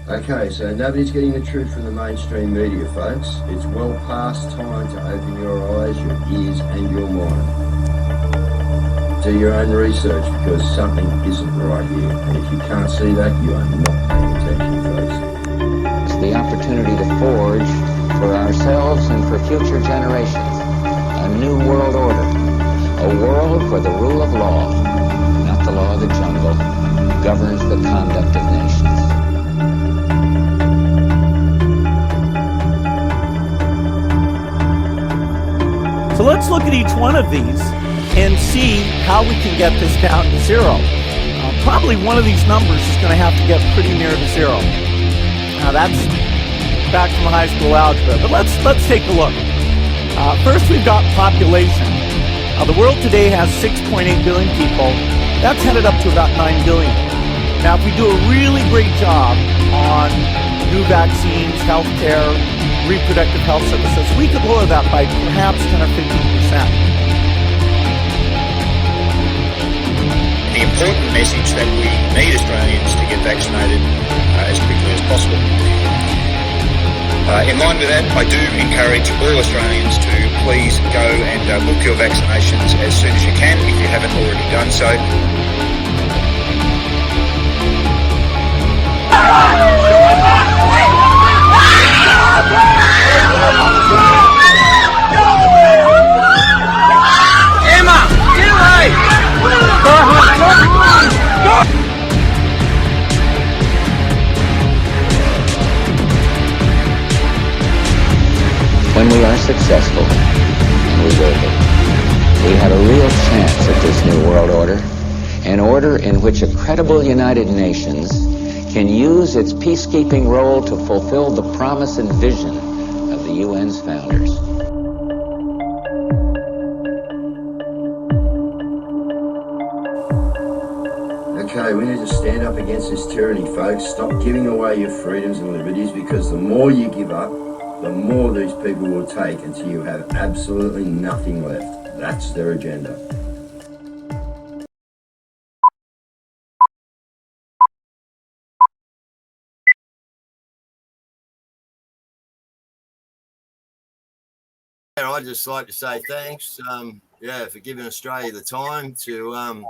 Okay, so nobody's getting the truth from the mainstream media, folks. It's well past time to open your eyes, your ears, and your mind. Do your own research because something isn't right here. And if you can't see that, you are not paying attention, folks. It's the opportunity to forge for ourselves and for future generations a new world order, a world where the rule of law, not the law of the jungle, governs the conduct of nations. So let's look at each one of these and see how we can get this down to zero. Probably one of these numbers is going to have to get pretty near to zero. Now that's back from high school algebra, but let's take a look. First, we've got population. The world today has 6.8 billion people. That's headed up to about 9 billion. Now, if we do a really great job on new vaccines, healthcare, reproductive health services, we could lower that by perhaps 10 or 15%. The important message that we need Australians to get vaccinated as quickly as possible. In line with that, I do encourage all Australians to please go and book your vaccinations as soon as you can if you haven't already done so. Emma, get away! When we are successful, and we will be, we have a real chance at this new world order, an order in which a credible United Nations can use its peacekeeping role to fulfill the promise and vision of the UN's founders. Okay, we need to stand up against this tyranny, folks. Stop giving away your freedoms and liberties, because the more you give up, the more these people will take until you have absolutely nothing left. That's their agenda. I'd just like to say thanks, for giving Australia the time to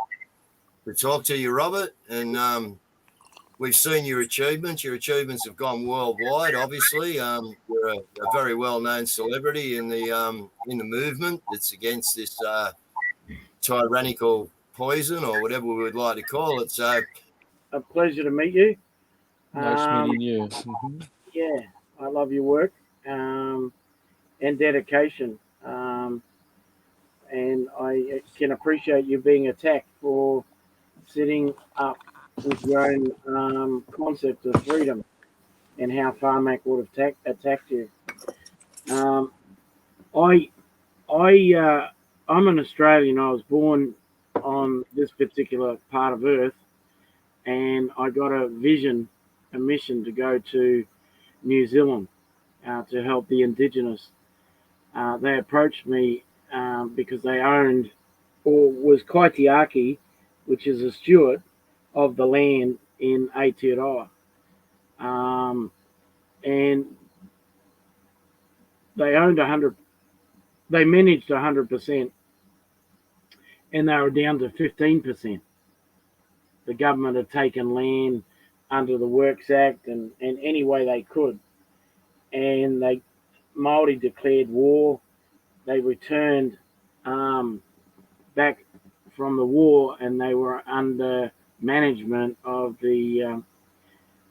talk to you, Robert. And we've seen your achievements. Your achievements have gone worldwide. Obviously, you're a very well-known celebrity in the movement that's against this tyrannical poison, or whatever we would like to call it. So, a pleasure to meet you. Nice meeting you. Mm-hmm. Yeah, I love your work and dedication. And I can appreciate you being attacked for sitting up with your own concept of freedom and how Farmac would have attacked you. I'm an Australian. I was born on this particular part of Earth, and I got a mission to go to New Zealand to help the Indigenous. They approached me because they owned, or was Kaitiaki, which is a steward of the land in Aotearoa. And they owned 100, they managed 100%, and they were down to 15%. The government had taken land under the Works Act and any way they could. And Māori declared war. They returned back from the war, and they were under management of the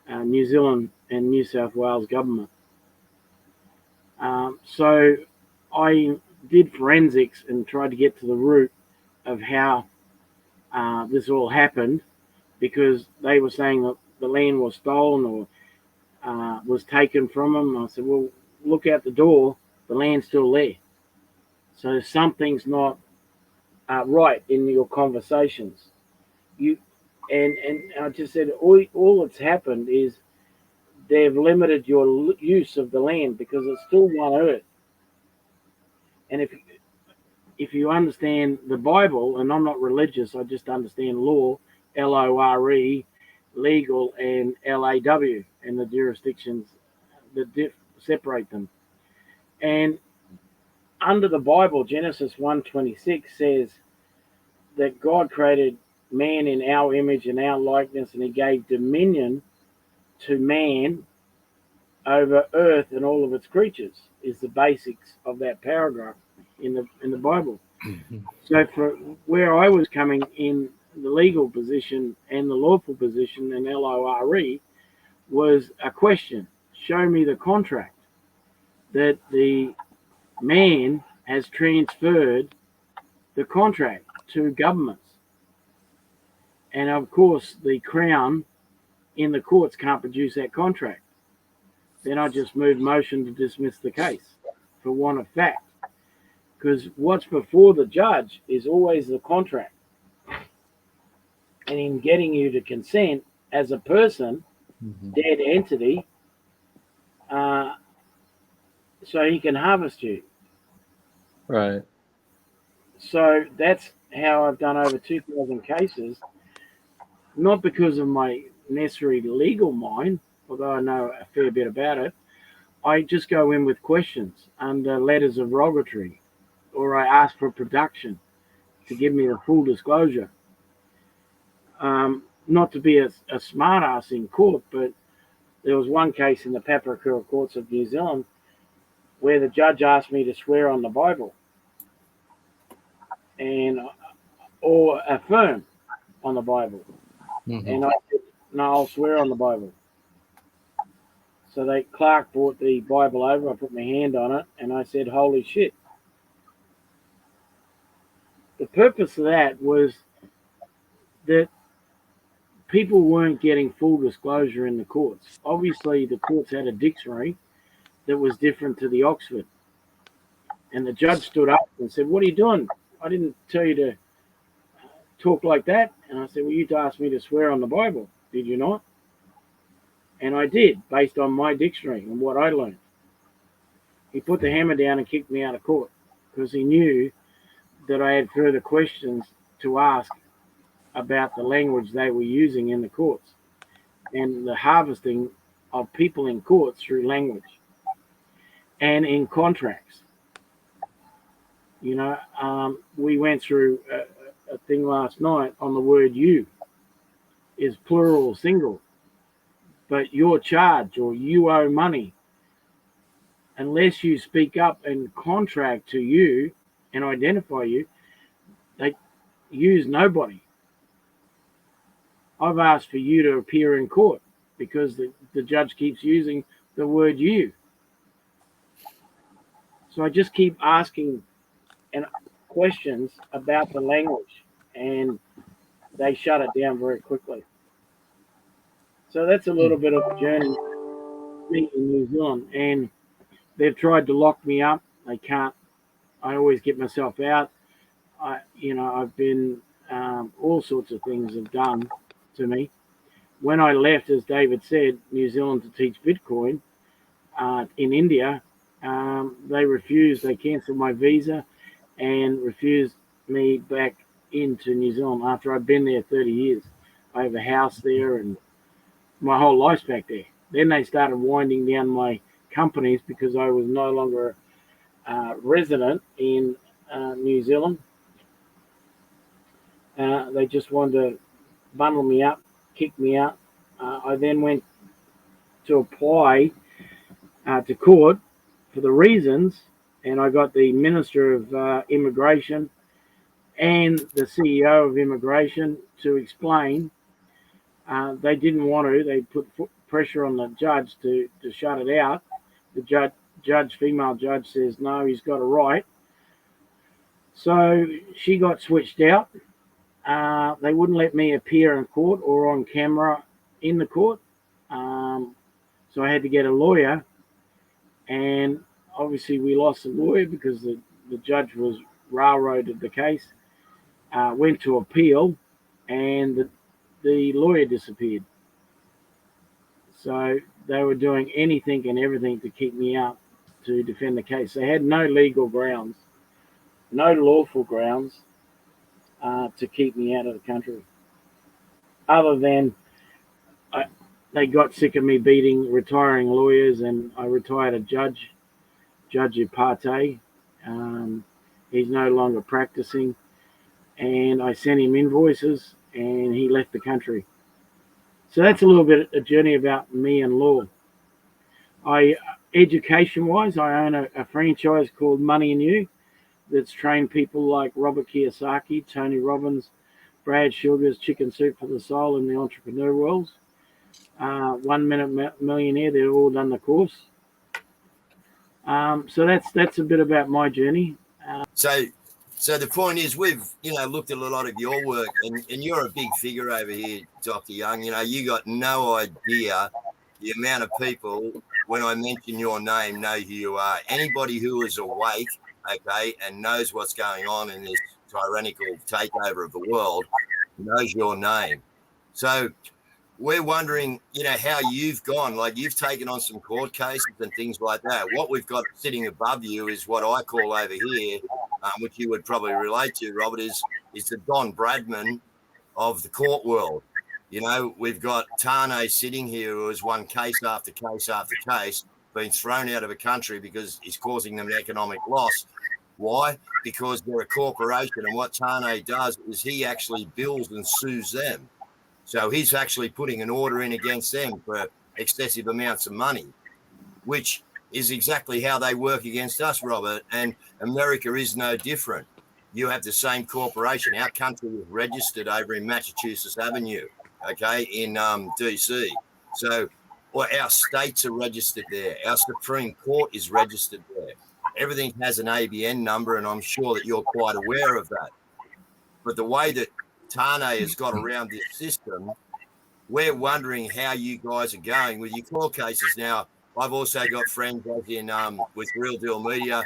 New Zealand and New South Wales government. So I did forensics and tried to get to the root of how this all happened, because they were saying that the land was stolen or was taken from them. I said, well, look out the door, the land's still there. So something's not right in your conversations. And I just said, all that's happened is they've limited your use of the land, because it's still one earth. And if you understand the Bible, and I'm not religious, I just understand law, LORE, legal, and LAW. and the jurisdictions that separate them. And under the Bible, Genesis 1:26 says that God created man in our image and our likeness, and he gave dominion to man over earth and all of its creatures, is the basics of that paragraph in the Bible. So for where I was coming in the legal position and the lawful position in LORE was a question. Show me the contract that the man has transferred the contract to governments. And of course, the Crown in the courts can't produce that contract. Then I just moved motion to dismiss the case for want of fact. Because what's before the judge is always the contract. And in getting you to consent as a person, dead entity, so he can harvest you. Right. So that's how I've done over 2,000 cases, not because of my necessary legal mind, although I know a fair bit about it. I just go in with questions under letters of rogatory, or I ask for production to give me the full disclosure. Not to be a smart ass in court, but there was one case in the Papakura courts of New Zealand where the judge asked me to swear on the Bible and or affirm on the Bible. And I said, no, I'll swear on the Bible. So Clark brought the Bible over, I put my hand on it, and I said, holy shit. The purpose of that was that people weren't getting full disclosure in the courts. Obviously, the courts had a dictionary that was different to the Oxford. And the judge stood up and said, what are you doing? I didn't tell you to talk like that. And I said, well, you asked me to swear on the Bible, did you not? And I did, based on my dictionary and what I learned. He put the hammer down and kicked me out of court because he knew that I had further questions to ask about the language they were using in the courts and the harvesting of people in courts through language and in contracts. You know, we went through a thing last night on the word you is plural or single, but your charge or you owe money. Unless you speak up and contract to you and identify you, they use nobody. I've asked for you to appear in court because the judge keeps using the word you. So I just keep asking and questions about the language, and they shut it down very quickly. So that's a little bit of a journey in New Zealand, and they've tried to lock me up. They can't. I always get myself out. I've been all sorts of things have done to me. When I left, as David said, New Zealand to teach Bitcoin in India, they refused. They cancelled my visa and refused me back into New Zealand after I'd been there 30 years. I have a house there and my whole life's back there. Then they started winding down my companies because I was no longer resident in New Zealand. They just wanted to bundle me up, kick me out. I then went to apply to court for the reasons, and I got the Minister of Immigration and the CEO of Immigration to explain. They didn't want to. They put pressure on the judge to shut it out. The female judge says, no, he's got a right. So she got switched out. They wouldn't let me appear in court or on camera in the court. So I had to get a lawyer. And obviously we lost the lawyer because the judge was railroaded the case. Went to appeal, and the lawyer disappeared. So they were doing anything and everything to keep me out to defend the case. They had no legal grounds, no lawful grounds to keep me out of the country, other than they got sick of me beating retiring lawyers, and I retired a judge, Judge Ipate. He's no longer practicing, and I sent him invoices, and he left the country. So that's a little bit a journey about me and law. Education-wise, I own a franchise called Money and You that's trained people like Robert Kiyosaki, Tony Robbins, Brad Sugar's Chicken Soup for the Soul in the entrepreneur world. 1 Minute Millionaire, they've all done the course. So that's a bit about my journey. So the point is, we've looked at a lot of your work, and you're a big figure over here, Dr. Young. You got no idea the amount of people, when I mention your name, know who you are. Anybody who is awake, okay, and knows what's going on in this tyrannical takeover of the world knows your name. So we're wondering, how you've gone. Like, you've taken on some court cases and things like that. What we've got sitting above you is what I call over here, which you would probably relate to, Robert, is the Don Bradman of the court world. We've got Tane sitting here, who has won case after case after case, been thrown out of a country because he's causing them economic loss. Why? Because they're a corporation, and what Tane does is he actually bills and sues them. So he's actually putting an order in against them for excessive amounts of money, which is exactly how they work against us, Robert. And America is no different. You have the same corporation. Our country is registered over in Massachusetts Avenue, okay, in DC. So our states are registered there. Our Supreme Court is registered there. Everything has an ABN number, and I'm sure that you're quite aware of that. But the way that Tane has got around this system, we're wondering how you guys are going with your court cases. Now, I've also got friends as in with Real Deal Media,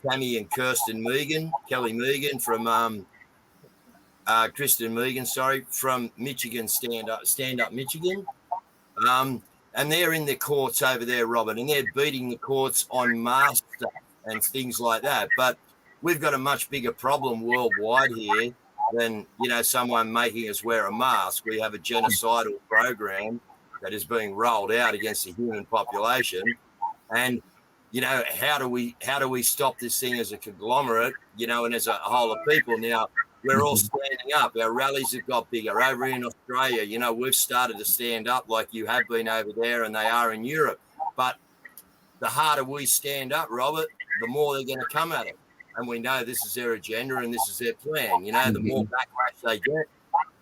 Tammy and Kirsten Megan, Kelly Megan from Kristen Megan, from Michigan, Stand Up Michigan. And they're in the courts over there, Robert, and they're beating the courts on mask stuff and things like that. But we've got a much bigger problem worldwide here than, someone making us wear a mask. We have a genocidal program that is being rolled out against the human population. And, how do we stop this thing as a conglomerate, and as a whole of people? Now, we're all standing up. Our rallies have got bigger. Over in Australia, we've started to stand up like you have been over there, and they are in Europe. But the harder we stand up, Robert, the more they're going to come at it. And we know this is their agenda and this is their plan. The more backlash they get,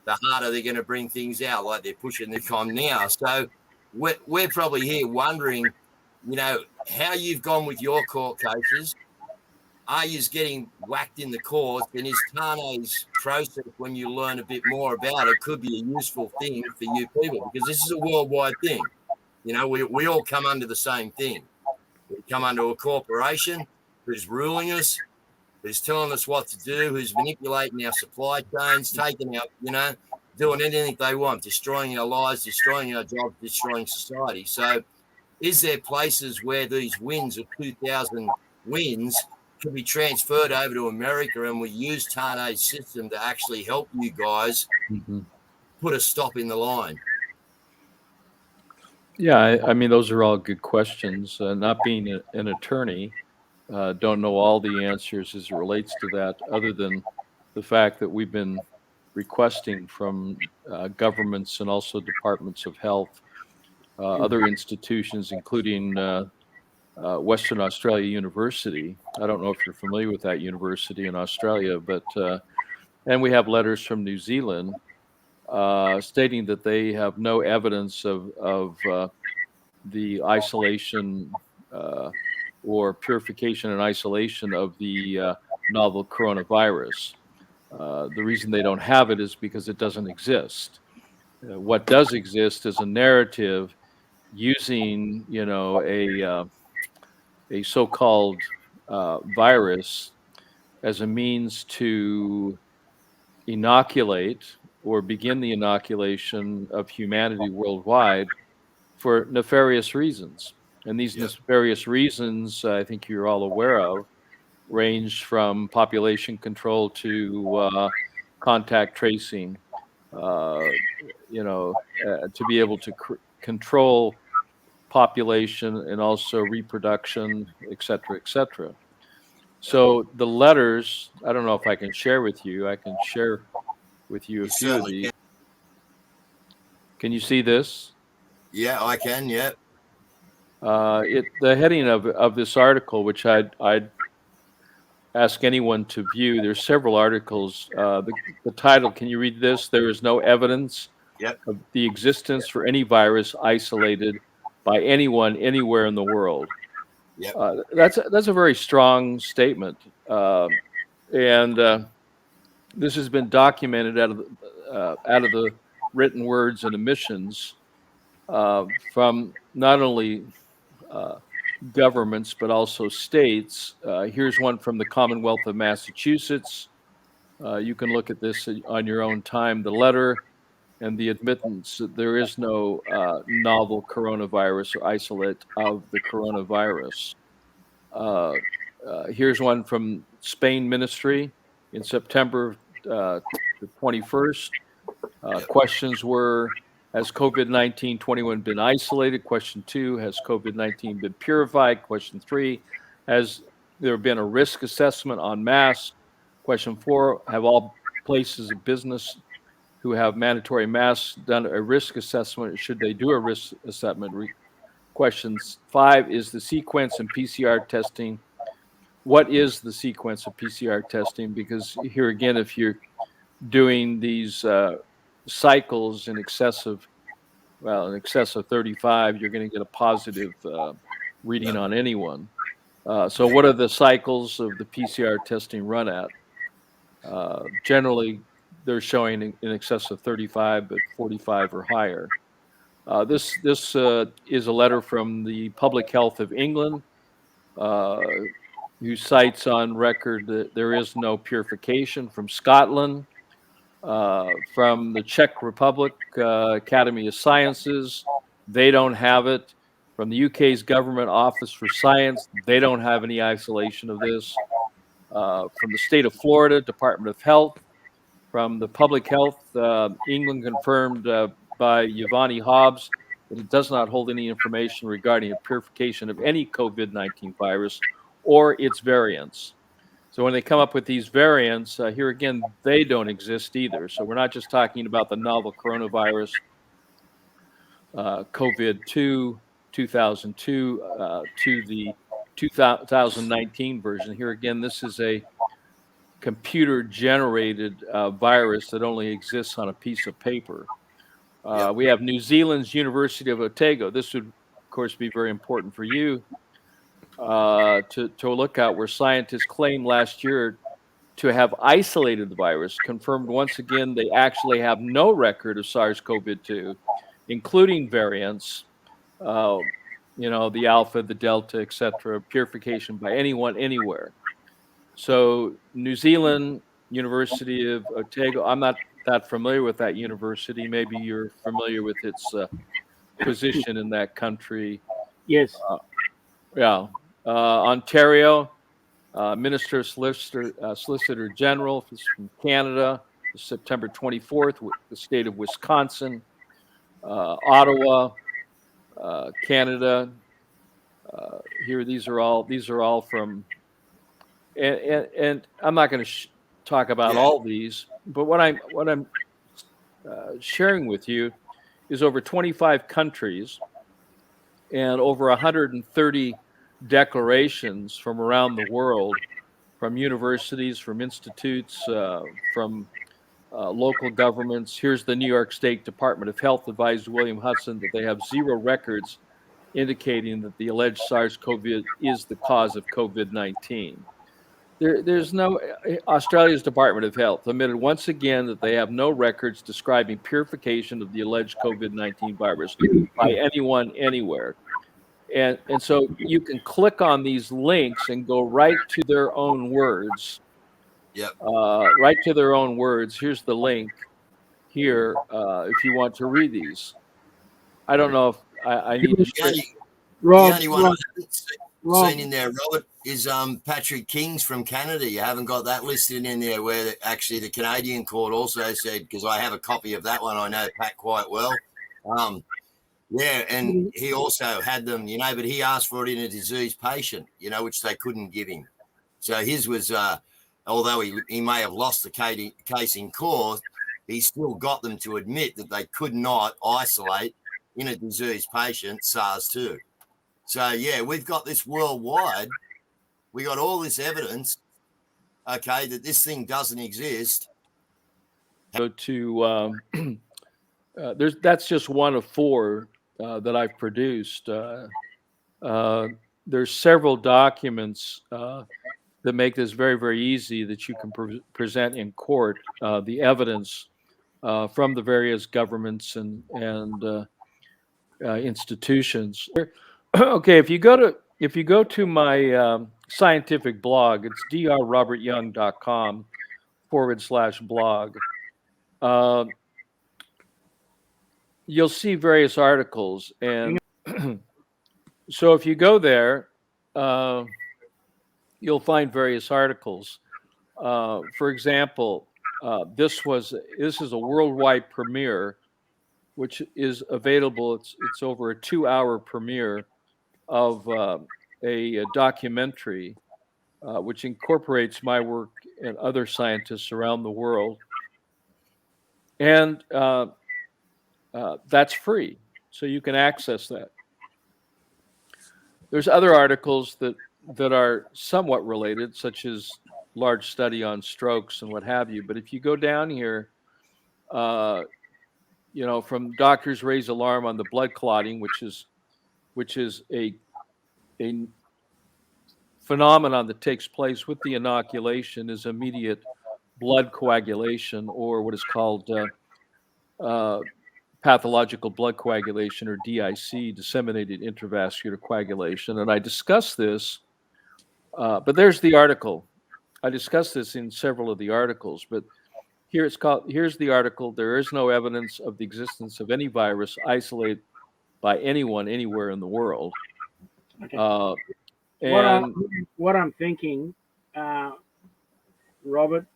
the harder they're going to bring things out, like they're pushing the con now. So we're probably here wondering, how you've gone with your court cases. Are you getting whacked in the courts? And is Tane's process, when you learn a bit more about it, could be a useful thing for you people? Because this is a worldwide thing. We all come under the same thing. We come under a corporation who's ruling us, who's telling us what to do, who's manipulating our supply chains, taking our, doing anything they want, destroying our lives, destroying our jobs, destroying society. So is there places where these wins of 2,000 wins could be transferred over to America, and we use Tane's system to actually help you guys put a stop in the line? Yeah, I mean, those are all good questions. Not being an attorney, don't know all the answers as it relates to that, other than the fact that we've been requesting from governments and also departments of health, other institutions, including Western Australia University. I don't know if you're familiar with that university in Australia, but and we have letters from New Zealand stating that they have no evidence of the isolation or purification and isolation of the novel coronavirus. The reason they don't have it is because it doesn't exist. What does exist is a narrative using, a so-called virus as a means to inoculate or begin the inoculation of humanity worldwide for nefarious reasons. And these nefarious reasons, I think you're all aware of, range from population control to contact tracing, to be able to control population and also reproduction, et cetera, et cetera. So the letters, I don't know if I can share with you. I can share with you a You few of certainly these. can. Can you see this? Yeah, I can. Yeah. The heading of this article, which I'd ask anyone to view. There's several articles. The title, can you read this? There is no evidence Yep. of the existence for any virus isolated by anyone anywhere in the world. Yep. That's a very strong statement, and this has been documented out of the written words and admissions from not only governments but also states. Here's one from the Commonwealth of Massachusetts. You can look at this on your own time. The letter and the admittance that there is no novel coronavirus or isolate of the coronavirus. Here's one from Spain Ministry in September the 21st. Questions were, has COVID-19 21 been isolated? Question 2, has COVID-19 been purified? Question 3, has there been a risk assessment on masks? Question 4, have all places of business who have mandatory masks done a risk assessment? Should they do a risk assessment? Questions 5, is the sequence in PCR testing? What is the sequence of PCR testing? Because here again, if you're doing these cycles in excess of 35, you're going to get a positive reading on anyone. So what are the cycles of the PCR testing run at? Generally, they're showing in excess of 35, but 45 or higher. This is a letter from the Public Health of England, who cites on record that there is no purification. From Scotland, from the Czech Republic Academy of Sciences, they don't have it. From the UK's Government Office for Science, they don't have any isolation of this. From the state of Florida, Department of Health. From the Public Health, England confirmed by Yvonne Hobbs that it does not hold any information regarding a purification of any COVID-19 virus or its variants. So when they come up with these variants, here again, they don't exist either. So we're not just talking about the novel coronavirus, COVID-2, 2002, to the 2019 version. Here again, this is a computer-generated virus that only exists on a piece of paper. We have New Zealand's University of Otago. This would, of course, be very important for you to look at, where scientists claimed last year to have isolated the virus, confirmed once again they actually have no record of SARS-CoV-2, including variants, the Alpha, the Delta, etc., purification by anyone, anywhere. So New Zealand University of Otago, I'm not that familiar with that university. Maybe you're familiar with its position in that country. Yes. Ontario, Minister Solicitor General from Canada, September 24th, the state of Wisconsin, Ottawa, Canada. Here, these are all from, and I'm not going to talk about all these, but what I'm sharing with you is over 25 countries and over 130 declarations from around the world, from universities, from institutes, from local governments. Here's the New York State Department of Health advised William Hudson that they have zero records indicating that the alleged SARS-CoV is the cause of COVID-19. There's no, Australia's Department of Health admitted once again that they have no records describing purification of the alleged COVID-19 virus by anyone, anywhere. And so you can click on these links and go right to their own words. Yep. Right to their own words. Here's the link here if you want to read these. I don't know if I need to share. The only one I haven't seen in there, Robert, is Patrick King's from Canada. You haven't got that listed in there, where actually the Canadian court also said, because I have a copy of that one, I know Pat quite well. Yeah, and he also had them, but he asked for it in a diseased patient, which they couldn't give him. So his was, although he may have lost the case in court, he still got them to admit that they could not isolate in a diseased patient SARS-2. So, yeah, we've got this worldwide. We got all this evidence, okay, that this thing doesn't exist. Go to that's just one of four that I've produced. There's several documents that make this very, very easy that you can present in court the evidence from the various governments and institutions. Okay, if you go to my scientific blog, it's drrobertyoung.com/blog. You'll see various articles, and so if you go there, you'll find various articles. For example, this is a worldwide premiere, which is available. It's over a 2-hour premiere of a documentary which incorporates my work and other scientists around the world, and that's free, so you can access that. There's other articles that are somewhat related, such as large study on strokes and what have you. But if you go down here, from doctors raise alarm on the blood clotting, which is a phenomenon that takes place with the inoculation, is immediate blood coagulation, or what is called pathological blood coagulation, or DIC, disseminated intravascular coagulation. And I discuss this, but there's the article. I discuss this in several of the articles, but here's the article. There is no evidence of the existence of any virus isolated by anyone anywhere in the world. Okay. What I'm thinking, Robert,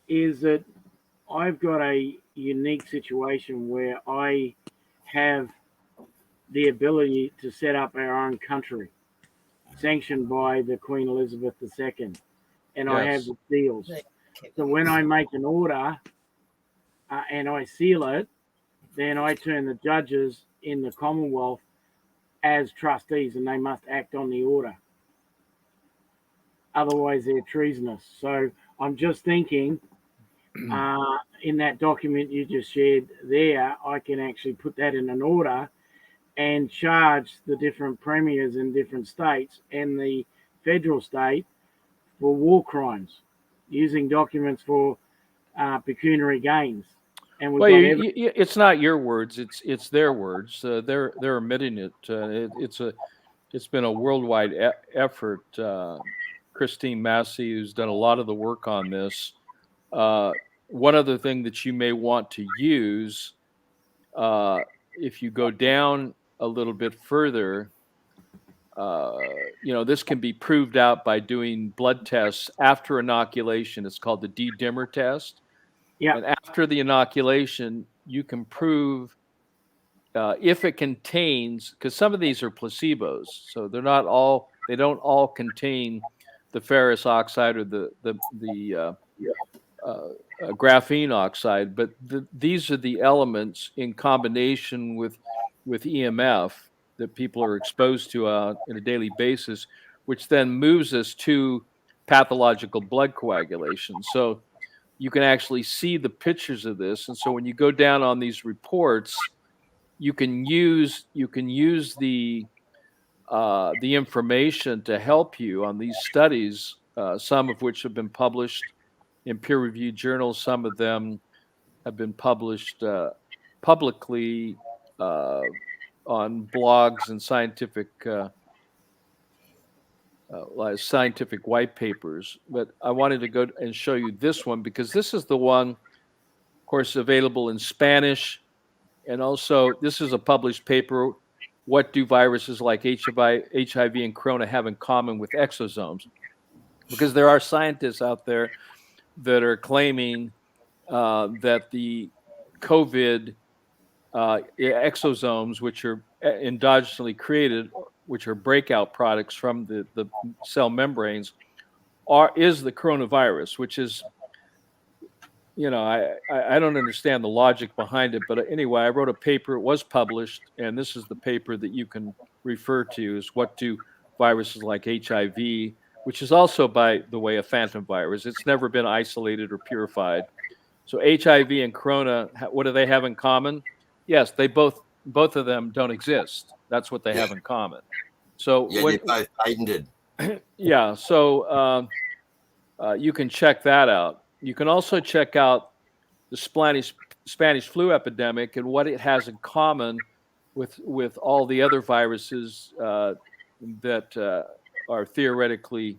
is that I've got a unique situation where I have the ability to set up our own country, sanctioned by the Queen Elizabeth II, and I have the seals. So when I make an order and I seal it, then I turn the judges in the Commonwealth as trustees, and they must act on the order. Otherwise, they're treasonous. So I'm just thinking, in that document you just shared there, I can actually put that in an order and charge the different premiers in different states and the federal state for war crimes, using documents for pecuniary gains. And it's not your words; it's their words. They're admitting it. It's been a worldwide effort. Christine Massey, who's done a lot of the work on this. One other thing that you may want to use, if you go down a little bit further, this can be proved out by doing blood tests after inoculation. It's called the D-dimer test. Yeah. And after the inoculation, you can prove if it contains, because some of these are placebos, so they don't all contain the ferrous oxide or the graphene oxide, but these are the elements in combination with EMF that people are exposed to on a daily basis, which then moves us to pathological blood coagulation. So you can actually see the pictures of this, and so when you go down on these reports, you can use the information to help you on these studies, some of which have been published in peer-reviewed journals. Some of them have been published publicly on blogs and scientific white papers. But I wanted to go and show you this one because this is the one, of course, available in Spanish. And also, this is a published paper, What Do Viruses Like HIV and Corona Have in Common with Exosomes? Because there are scientists out there that are claiming that the COVID exosomes, which are endogenously created, which are breakout products from the cell membranes, is the coronavirus, which is, I don't understand the logic behind it, but anyway, I wrote a paper. It was published, and this is the paper that you can refer to, is what do viruses like HIV, which is also, by the way, a phantom virus. It's never been isolated or purified. So HIV and corona, what do they have in common? Yes, they both of them don't exist. That's what they have in common. So Yeah, they're both patented. yeah, so you can check that out. You can also check out the Spanish flu epidemic and what it has in common with all the other viruses that are theoretically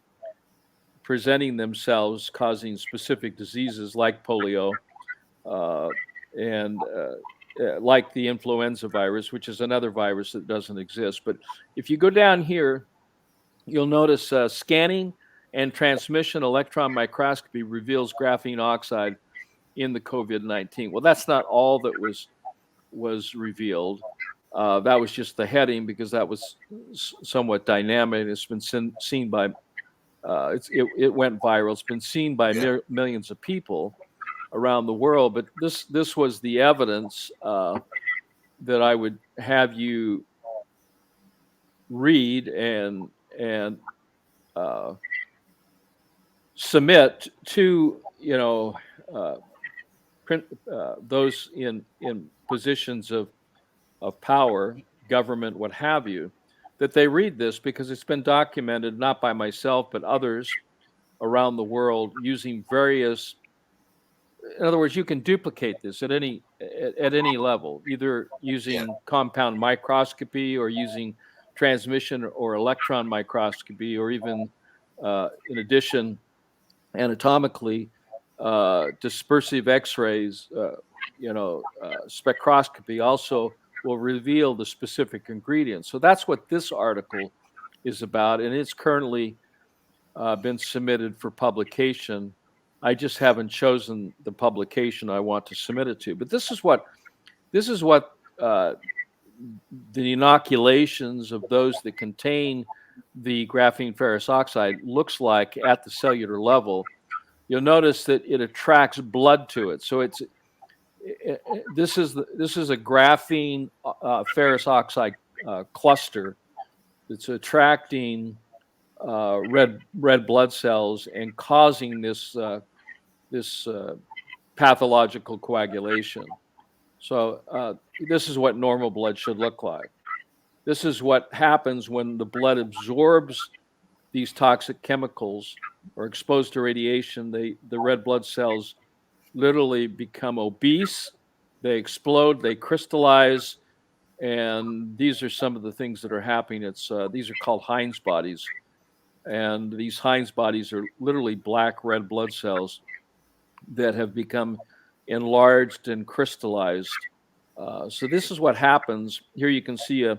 presenting themselves, causing specific diseases like polio and like the influenza virus, which is another virus that doesn't exist. But if you go down here, you'll notice scanning and transmission electron microscopy reveals graphene oxide in the COVID-19. Well, that's not all that was revealed. That was just the heading, because that was somewhat dynamic. It's been seen by, it went viral. It's been seen by millions of people around the world. But this was the evidence that I would have you read and submit to those in positions of power, government, what have you, that they read this, because it's been documented not by myself but others around the world using various. In other words, you can duplicate this at any level, either using compound microscopy or using transmission or electron microscopy, or even in addition, anatomically, dispersive X-rays, spectroscopy also will reveal the specific ingredients. So that's what this article is about, and it's currently been submitted for publication. I just haven't chosen the publication I want to submit it to. But this is what the inoculations of those that contain the graphene ferrous oxide looks like at the cellular level. You'll notice that it attracts blood to it. So this is a graphene ferrous oxide cluster that's attracting red blood cells and causing this pathological coagulation. So this is what normal blood should look like. This is what happens when the blood absorbs these toxic chemicals or exposed to radiation. The red blood cells literally become obese, they explode, they crystallize, and these are some of the things that are happening. These are called Heinz bodies, and these Heinz bodies are literally black red blood cells that have become enlarged and crystallized. So this is what happens. Here you can see a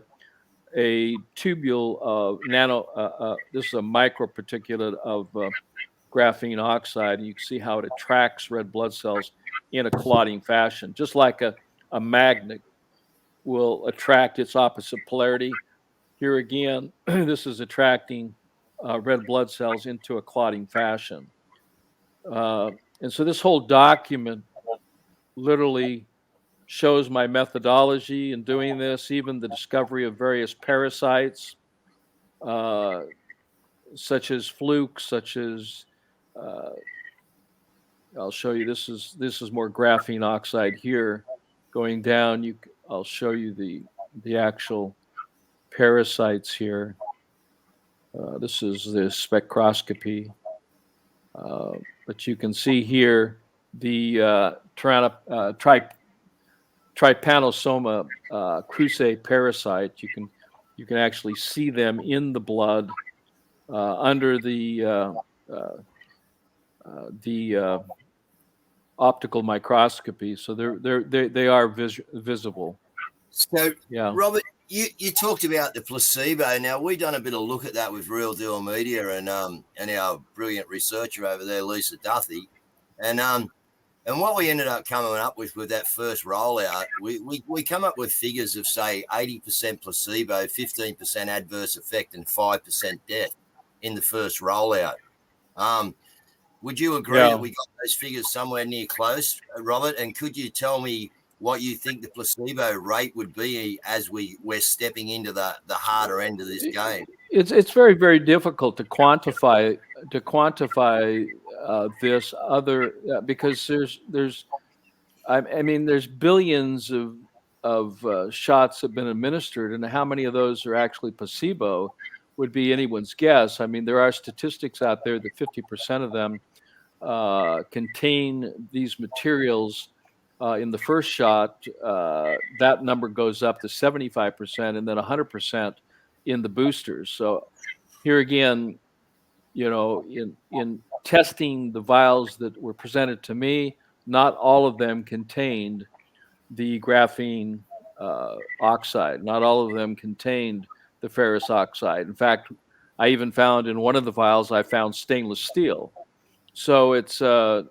tubule of this is a microparticulate of graphene oxide. You can see how it attracts red blood cells in a clotting fashion, just like a magnet will attract its opposite polarity. Here again, this is attracting red blood cells into a clotting fashion. And so this whole document literally shows my methodology in doing this, even the discovery of various parasites, such as flukes, such as I'll show you. This is more graphene oxide here. Going down, I'll show you the actual parasites here. This is the spectroscopy, but you can see here the Trypanosoma cruzi parasite. You can actually see them in the blood under the optical microscopy. So they are visible. So, yeah, Robert, you talked about the placebo. Now, we've done a bit of look at that with Real Deal Media and our brilliant researcher over there, Lisa Duthie, and And what we ended up coming up with that first rollout, we come up with figures of, say, 80% placebo, 15% adverse effect, and 5% death in the first rollout. Would you agree that we got those figures somewhere near close, Robert? And could you tell me what you think the placebo rate would be as we're stepping into the harder end of this game? It's very, very difficult to quantify this other because there's I mean there's billions of shots have been administered, and how many of those are actually placebo would be anyone's guess. I mean, there are statistics out there that 50% of them contain these materials in the first shot. That number goes up to 75%, and then 100% in the boosters. So here again, in testing the vials that were presented to me, not all of them contained the graphene oxide. Not all of them contained the ferrous oxide. In fact, I even found in one of the vials, I found stainless steel. So it's, and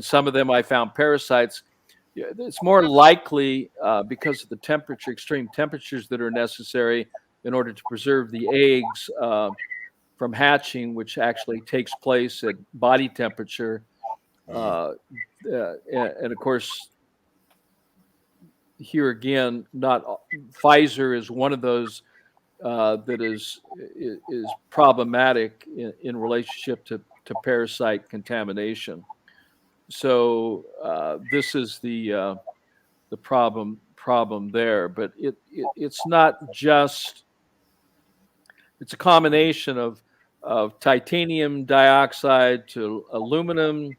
some of them I found parasites. It's more likely because of the extreme temperatures that are necessary in order to preserve the eggs from hatching, which actually takes place at body temperature. And of course, here again, Pfizer is one of those that is problematic in relationship to parasite contamination. So this is the problem there, but it's not just. It's a combination of titanium dioxide to aluminum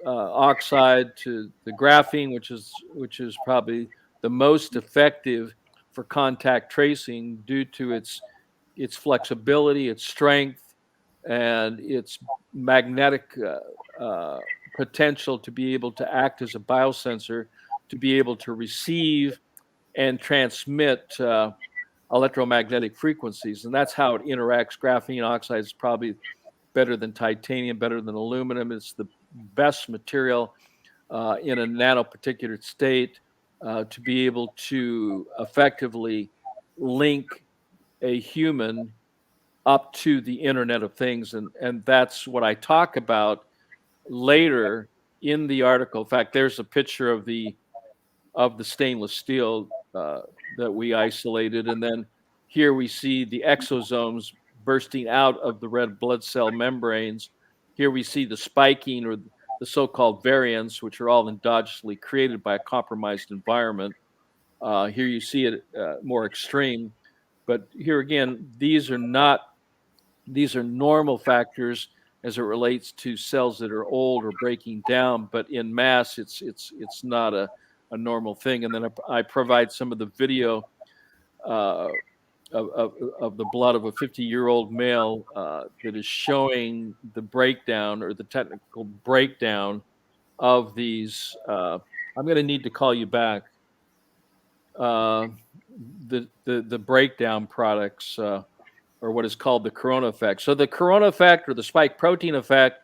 oxide to the graphene, which is probably the most effective for contact tracing due to its flexibility, its strength, and its magnetic potential to be able to act as a biosensor, to be able to receive and transmit electromagnetic frequencies. And that's how it interacts. Graphene oxide is probably better than titanium, better than aluminum. It's the best material in a nanoparticulate state to be able to effectively link a human up to the Internet of Things. And that's what I talk about later in the article. In fact, there's a picture of the stainless steel that we isolated. And then here we see the exosomes bursting out of the red blood cell membranes. Here we see the spiking or the so-called variants, which are all endogenously created by a compromised environment. Here you see it more extreme. But here again, these are normal factors as it relates to cells that are old or breaking down. But in mass, it's not a normal thing. And then I provide some of the video of the blood of a 50-year-old male that is showing the breakdown or the technical breakdown of these. I'm going to need to call you back. The breakdown products, or what is called the corona effect. So the corona effect or the spike protein effect,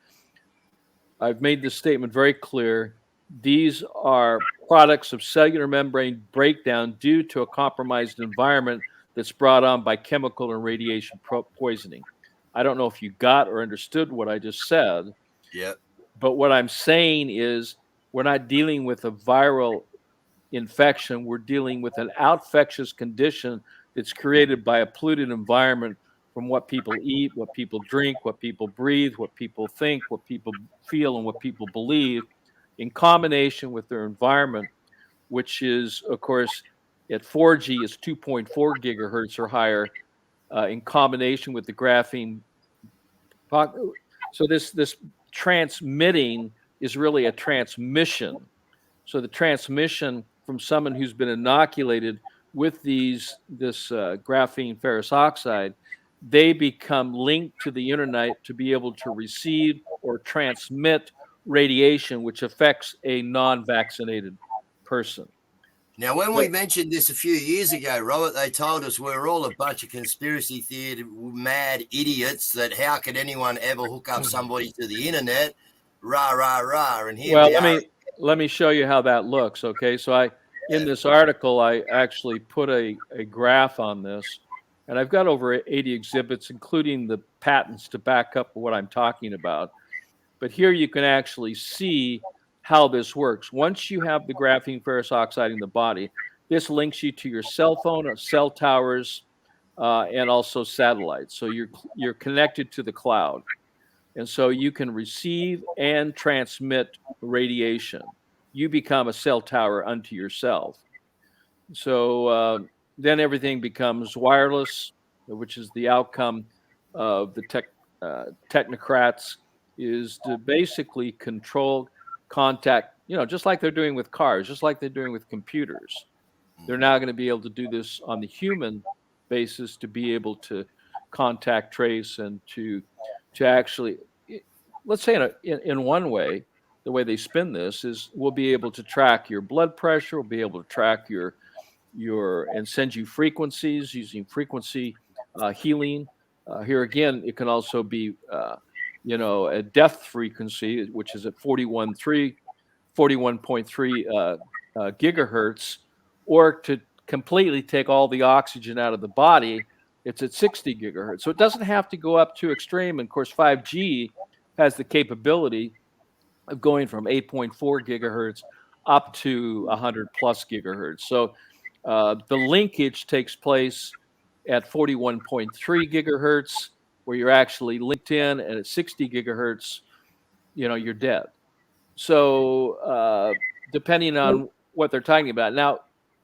I've made this statement very clear. These are products of cellular membrane breakdown due to a compromised environment that's brought on by chemical and radiation poisoning. I don't know if you got or understood what I just said. Yeah. But what I'm saying is we're not dealing with a viral infection. We're dealing with an outfectious condition that's created by a polluted environment from what people eat, what people drink, what people breathe, what people think, what people feel, and what people believe, in combination with their environment, which is, of course, at 4G is 2.4 gigahertz or higher, in combination with the graphene. So this transmitting is really a transmission. So the transmission from someone who's been inoculated with this graphene ferrous oxide, they become linked to the internet to be able to receive or transmit radiation, which affects a non-vaccinated person. Now, when we mentioned this a few years ago, Robert, they told us we're all a bunch of conspiracy theory mad idiots, that how could anyone ever hook up somebody to the internet? rah, rah, rah. And here Well, we are. let me show you how that looks. Okay, so in this article I actually put a graph on this, and I've got over 80 exhibits, including the patents to back up what I'm talking about. But here you can actually see how this works. Once you have the graphene ferrous oxide in the body, this links you to your cell phone, cell towers, and also satellites. So you're connected to the cloud, and so you can receive and transmit radiation. You become a cell tower unto yourself. So then everything becomes wireless, which is the outcome of the technocrats, is to basically control contact, just like they're doing with cars, just like they're doing with computers. They're now going to be able to do this on the human basis, to be able to contact trace and to actually, let's say in one way, the way they spin this is we'll be able to track your blood pressure, we'll be able to track your and send you frequencies using frequency healing. Here again, it can also be a depth frequency, which is at 41.3 gigahertz, or to completely take all the oxygen out of the body, it's at 60 gigahertz. So it doesn't have to go up too extreme. And of course, 5G has the capability of going from 8.4 gigahertz up to 100 plus gigahertz. So the linkage takes place at 41.3 gigahertz, where you're actually linked in, and at 60 gigahertz, you're dead. So depending on what they're talking about. Now,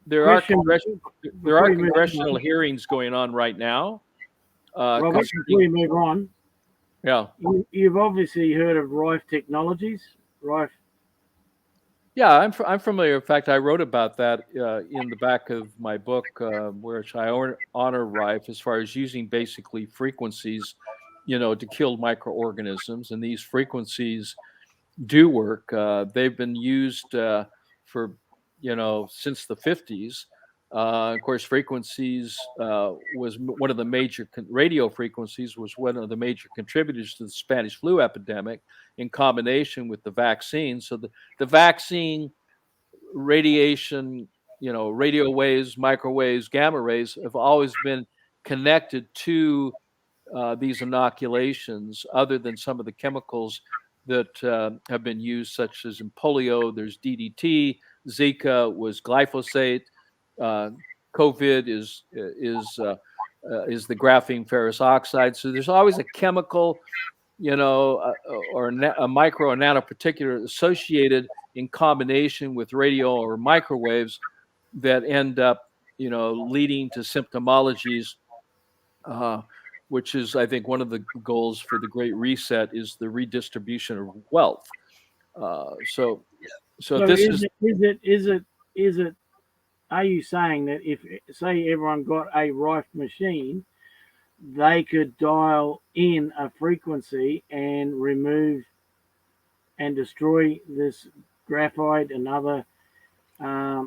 there are congressional hearings going on right now. Robert, before you move on, yeah, you've obviously heard of Rife Technologies, Rife. Yeah, I'm familiar. In fact, I wrote about that in the back of my book, which I honor Rife as far as using basically frequencies, to kill microorganisms, and these frequencies do work. They've been used for, since the 50s. Of course, frequencies was one of the major radio frequencies was one of the major contributors to the Spanish flu epidemic, in combination with the vaccine. So the vaccine, radiation, radio waves, microwaves, gamma rays have always been connected to these inoculations, other than some of the chemicals that have been used, such as in polio. There's DDT, Zika was glyphosate, COVID is the graphene ferrous oxide. So there's always a chemical, or a micro or nanoparticulate associated in combination with radio or microwaves that end up, leading to symptomologies, which is, I think, one of the goals for the Great Reset is the redistribution of wealth. So this is it? Are you saying that if, say, everyone got a Rife machine, they could dial in a frequency and remove and destroy this graphite and other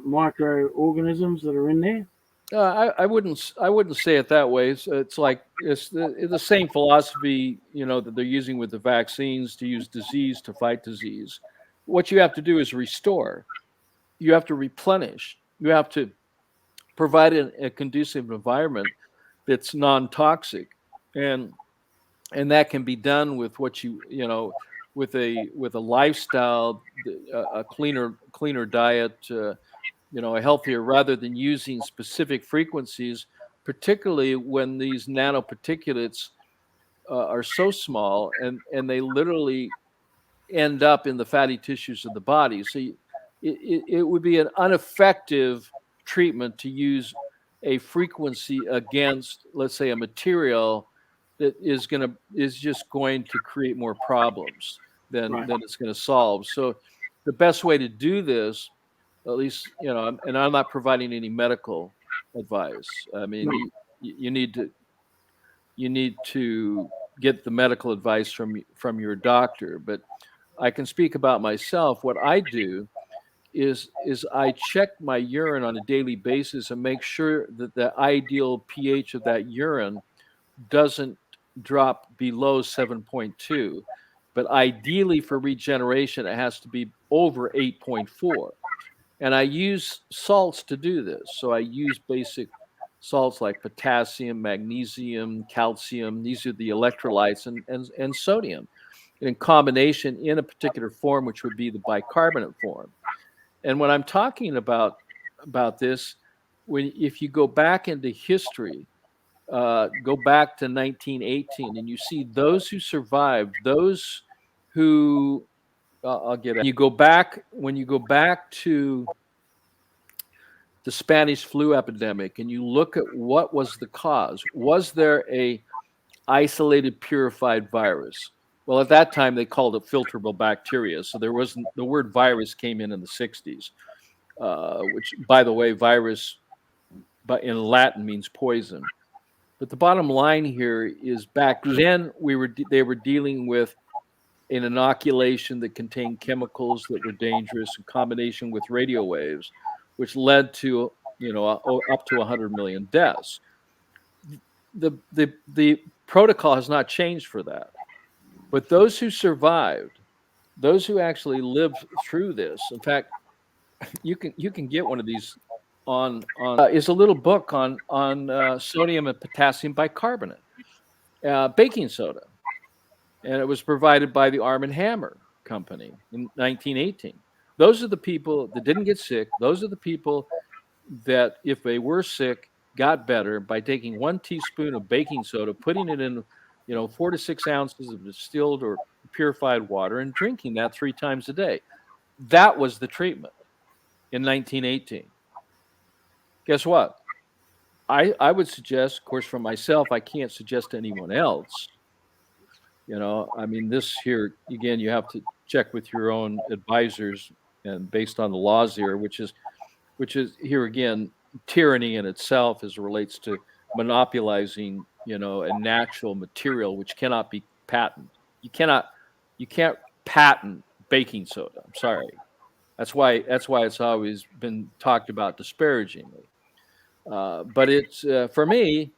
microorganisms that are in there? I wouldn't say it that way. It's like it's the same philosophy, that they're using with the vaccines, to use disease to fight disease. What you have to do is restore. You have to replenish. You have to provide a conducive environment that's non-toxic, and that can be done with what with a lifestyle, a cleaner diet, a healthier, rather than using specific frequencies, particularly when these nanoparticulates are so small, and they literally end up in the fatty tissues of the body. So it would be an ineffective treatment to use a frequency against, let's say, a material that is just going to create more problems than it's going to solve. So the best way to do this, at least, and I'm not providing any medical advice. I mean, you need to get the medical advice from your doctor. But I can speak about myself. What I do is I check my urine on a daily basis and make sure that the ideal pH of that urine doesn't drop below 7.2. but ideally for regeneration, it has to be over 8.4. And I use salts to do this. So I use basic salts like potassium, magnesium, calcium. These are the electrolytes, and sodium in combination in a particular form, which would be the bicarbonate form. And when I'm talking about this, if you go back into history, go back to 1918, and you see those who survived, those who I'll get at. When you go back to the Spanish flu epidemic, and you look at what was the cause. Was there a isolated purified virus? Well, at that time they called it filterable bacteria, so there wasn't, the word virus came in the 60s, which, by the way, virus but in Latin means poison. But the bottom line here is, back then they were dealing with an inoculation that contained chemicals that were dangerous in combination with radio waves, which led to up to 100 million deaths. The protocol has not changed for that, but those who survived, those who actually lived through this. In fact, you can get one of these on is a little book on sodium and potassium bicarbonate, baking soda, and it was provided by the Arm & Hammer company in 1918. Those are the people that didn't get sick. Those are the people that, if they were sick, got better by taking 1 teaspoon of baking soda, putting it in 4 to 6 ounces of distilled or purified water, and drinking that 3 times a day. That was the treatment in 1918. Guess what? I would suggest, of course, for myself, I can't suggest to anyone else. I mean, this here, again, you have to check with your own advisors and based on the laws here, which is here again, tyranny in itself as it relates to monopolizing, a natural material which cannot be patented. You can't patent baking soda. I'm sorry. That's why it's always been talked about disparagingly. But it's for me,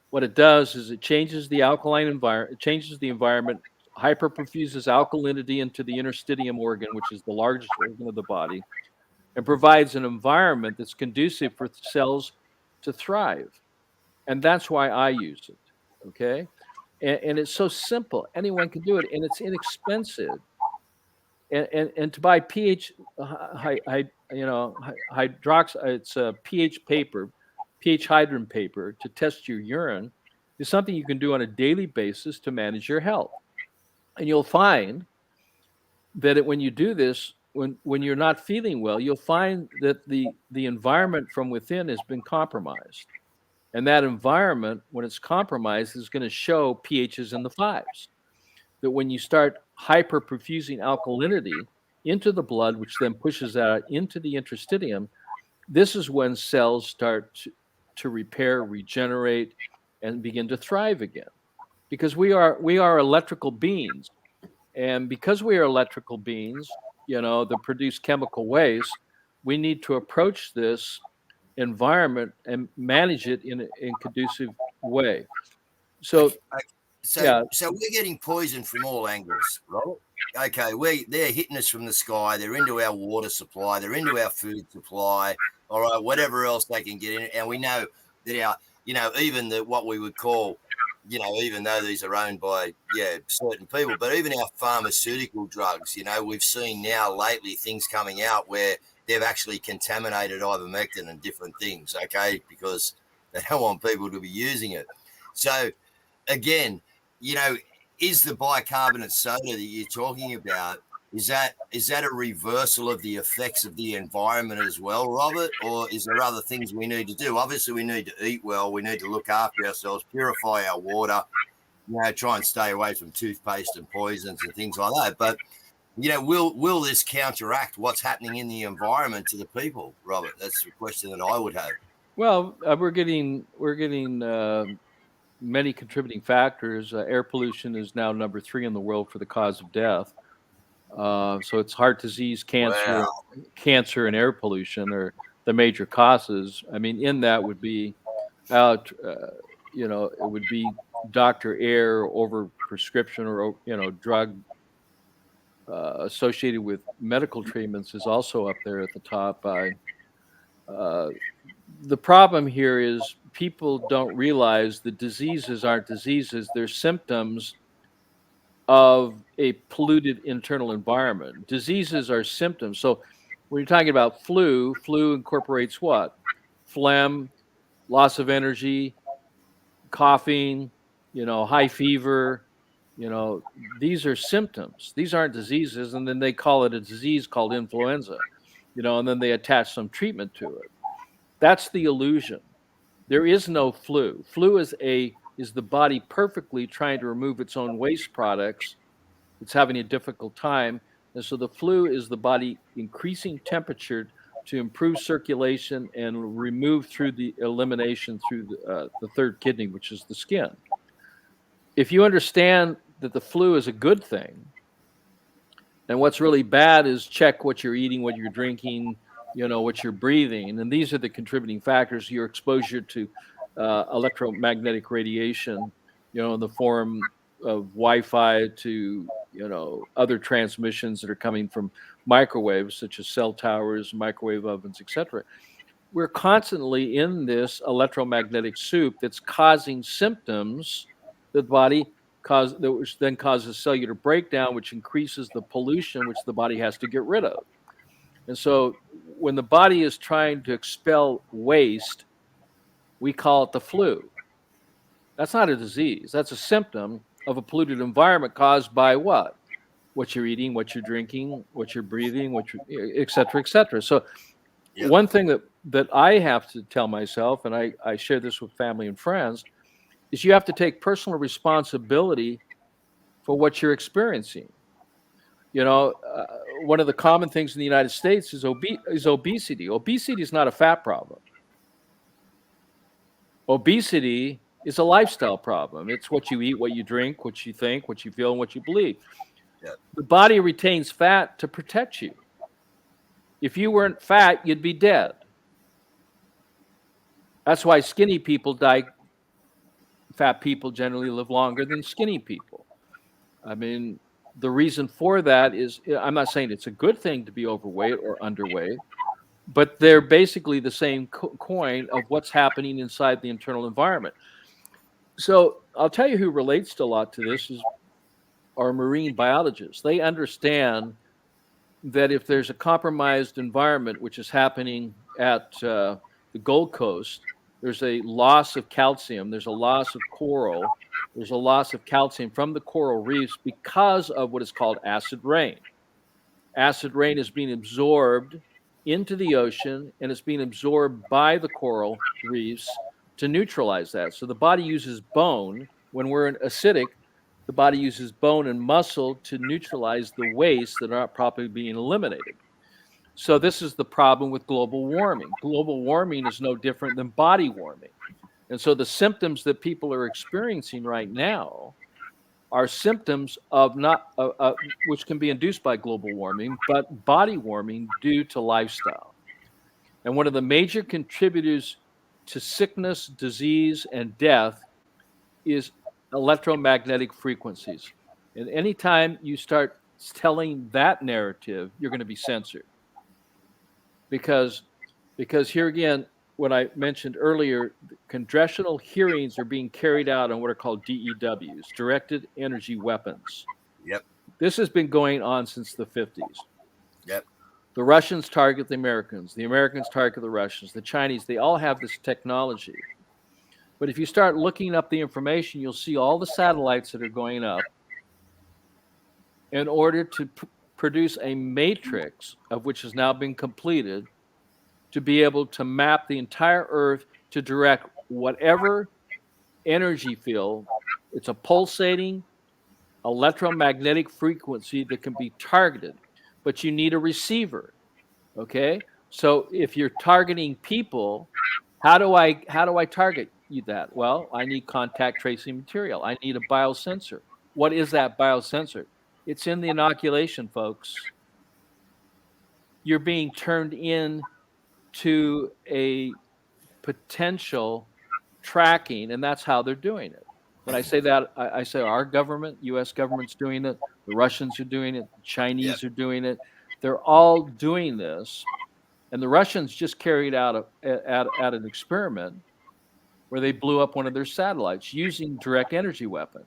what it does is it changes the alkaline environment. It changes the environment, hyperperfuses alkalinity into the interstitium organ, which is the largest organ of the body, and provides an environment that's conducive for cells to thrive. And that's why I use it. Okay, and it's so simple; anyone can do it, and it's inexpensive. And to buy pH it's a pH paper, pH hydrant paper to test your urine is something you can do on a daily basis to manage your health. And you'll find that when you do this, when you're not feeling well, you'll find that the environment from within has been compromised. And that environment, when it's compromised, is going to show pHs in the 5s. That when you start hyperperfusing alkalinity into the blood, which then pushes that into the interstitium, this is when cells start to repair, regenerate, and begin to thrive again. Because we are electrical beings. And because we are electrical beings, that produce chemical waste, we need to approach this environment and manage it in a conducive way. So So we're getting poisoned from all angles, right? Okay, they're hitting us from the sky. They're into our water supply. They're into our food supply. All right, whatever else they can get in, and we know that even what we would call, even though these are owned by certain people, but even our pharmaceutical drugs, we've seen now lately things coming out where they've actually contaminated ivermectin and different things. Okay, because they don't want people to be using it. So again, is the bicarbonate soda that you're talking about, is that a reversal of the effects of the environment as well, Robert? Or is there other things we need to do? Obviously, we need to eat well. We need to look after ourselves, purify our water, try and stay away from toothpaste and poisons and things like that. But, will this counteract what's happening in the environment to the people, Robert? That's the question that I would have. Well, we're getting many contributing factors. Air pollution is now number 3 in the world for the cause of death. So it's heart disease, cancer, and air pollution are the major causes. I mean, in that would be it would be doctor error, over prescription, or drug associated with medical treatments is also up there at the top. The problem here is people don't realize that diseases aren't diseases; they're symptoms of a polluted internal environment. Diseases are symptoms. So when you're talking about flu, flu incorporates what? Phlegm, loss of energy, coughing, high fever, these are symptoms. These aren't diseases. And then they call it a disease called influenza, and then they attach some treatment to it. That's the illusion. There is no flu. Flu is the body perfectly trying to remove its own waste products. It's having a difficult time. And so the flu is the body increasing temperature to improve circulation and remove through the elimination through the third kidney, which is the skin. If you understand that the flu is a good thing, and what's really bad is check what you're eating, what you're drinking, what you're breathing. And these are the contributing factors: your exposure to electromagnetic radiation, in the form of Wi-Fi, to other transmissions that are coming from microwaves, such as cell towers, microwave ovens, etc. We're constantly in this electromagnetic soup that's causing symptoms that the body which then causes cellular breakdown, which increases the pollution, which the body has to get rid of. And so when the body is trying to expel waste, we call it the flu. That's not a disease. That's a symptom of a polluted environment caused by what? What you're eating, what you're drinking, what you're breathing, et cetera, et cetera. So one thing that I have to tell myself, and I share this with family and friends, is you have to take personal responsibility for what you're experiencing. One of the common things in the United States is obesity. Obesity is not a fat problem. Obesity is a lifestyle problem. It's what you eat, what you drink, what you think, what you feel, and what you believe. The body retains fat to protect you. If you weren't fat, you'd be dead. That's why skinny people die. Fat people generally live longer than skinny people. I mean, the reason for that is, I'm not saying it's a good thing to be overweight or underweight, but they're basically the same coin of what's happening inside the internal environment. So I'll tell you who relates a lot to this is our marine biologists. They understand that if there's a compromised environment, which is happening at the Gold Coast, there's a loss of calcium, there's a loss of coral, there's a loss of calcium from the coral reefs because of what is called acid rain. Acid rain is being absorbed into the ocean, and it's being absorbed by the coral reefs to neutralize that. So the body uses bone. When we're acidic, the body uses bone and muscle to neutralize the waste that are not properly being eliminated. So this is the problem with global warming. Global warming is no different than body warming. And so the symptoms that people are experiencing right now are symptoms of which can be induced by global warming, but body warming due to lifestyle. And one of the major contributors to sickness, disease, and death is electromagnetic frequencies. And anytime you start telling that narrative, you're going to be censored. Because here again, what I mentioned earlier, congressional hearings are being carried out on what are called DEWs, directed energy weapons. Yep. This has been going on since the 50s. Yep. The Russians target the Americans target the Russians, the Chinese, they all have this technology. But if you start looking up the information, you'll see all the satellites that are going up in order to produce a matrix, of which has now been completed, to be able to map the entire Earth to direct whatever energy field. It's a pulsating electromagnetic frequency that can be targeted, but you need a receiver. Okay, so if you're targeting people, how do I target you that? Well, I need contact tracing material. I need a biosensor. What is that biosensor? It's in the inoculation, folks. You're being turned in to a potential tracking, and that's how they're doing it. When I say that, I say our government, U.S. government's doing it, the Russians are doing it, the Chinese are doing it. They're all doing this. And the Russians just carried out an experiment where they blew up one of their satellites using direct energy weapon.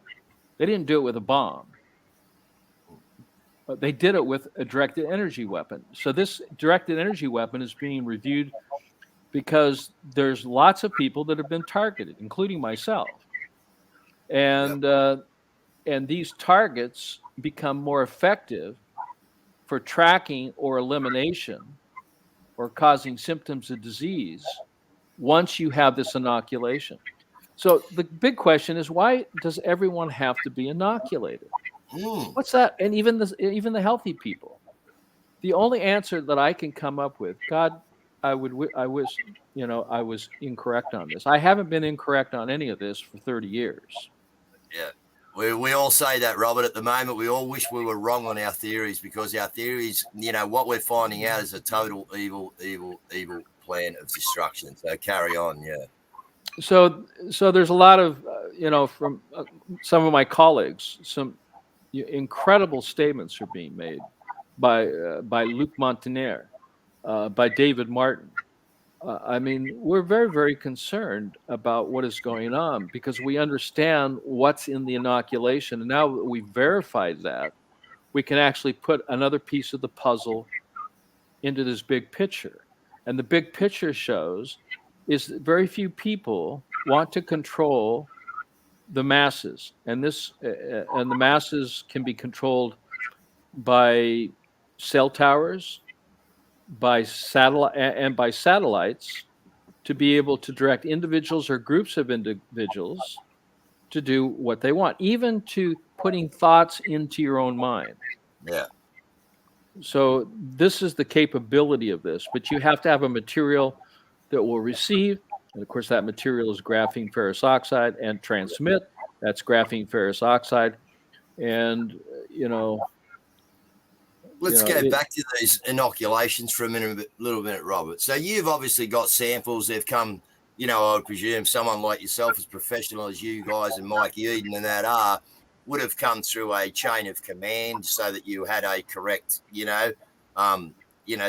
They didn't do it with a bomb, but they did it with a directed energy weapon. So this directed energy weapon is being reviewed because there's lots of people that have been targeted, including myself. And these targets become more effective for tracking or elimination or causing symptoms of disease once you have this inoculation. So the big question is, why does everyone have to be inoculated? What's that? And even the healthy people. The only answer that I can come up with, God, I wish I was incorrect on this. I haven't been incorrect on any of this for 30 years. Yeah. We all say that, Robert. At the moment, we all wish we were wrong on our theories, because our theories, what we're finding out is a total evil plan of destruction. So carry on, yeah. So there's a lot of, from some of my colleagues, some incredible statements are being made by Luc Montagnier, by David Martin. We're very, very concerned about what is going on because we understand what's in the inoculation. And now that we've verified that, we can actually put another piece of the puzzle into this big picture. And the big picture shows is that very few people want to control the masses. And the masses can be controlled by cell towers, by satellites, to be able to direct individuals or groups of individuals to do what they want, even to putting thoughts into your own mind. Yeah. So this is the capability of this, but you have to have a material that will receive, and of course that material is graphene ferrous oxide, and transmit, that's graphene ferrous oxide. And let's go back to these inoculations for a little minute, Robert. So you've obviously got samples. They've come, I would presume someone like yourself, as professional as you guys and Mike Eden and that would have come through a chain of command so that you had a correct,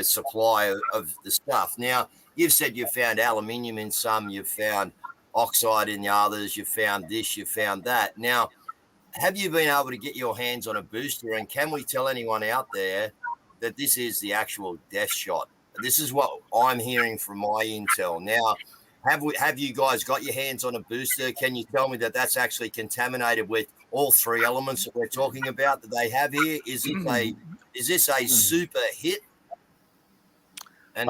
supply of the stuff. Now, you've said you've found aluminium in some, you've found oxide in the others, you've found this, you've found that. Now, have you been able to get your hands on a booster, and can we tell anyone out there that this is the actual death shot? This is what I'm hearing from my intel. Now, have you guys got your hands on a booster? Can you tell me that that's actually contaminated with all three elements that we're talking about that they have here? Is this a super hit? And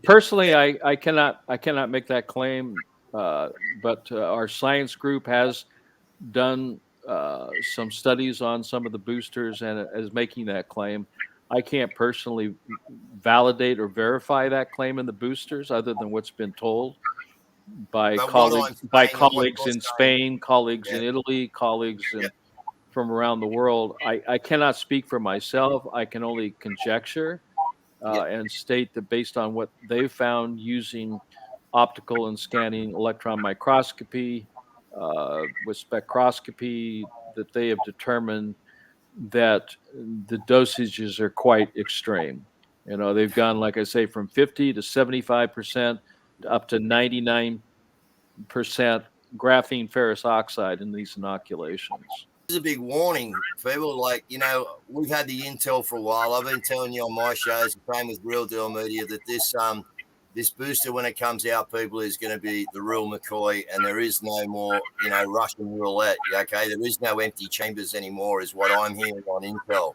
personally, I cannot make that claim, but our science group has done some studies on some of the boosters and is making that claim. I can't personally validate or verify that claim in the boosters, other than what's been told by colleagues in Spain, colleagues in Italy, colleagues from around the world. I cannot speak for myself. I can only conjecture and state that based on what they've found using optical and scanning electron microscopy, with spectroscopy, that they have determined that the dosages are quite extreme. They've gone, like I say, from 50 to 75% up to 99% graphene ferrous oxide in these inoculations. This is a big warning, people. We've had the intel for a while. I've been telling you on my shows, the same with Real Deal Media, that this booster, when it comes out, people, is going to be the real McCoy, and there is no more, Russian roulette. Okay, there is no empty chambers anymore, is what I'm hearing on intel.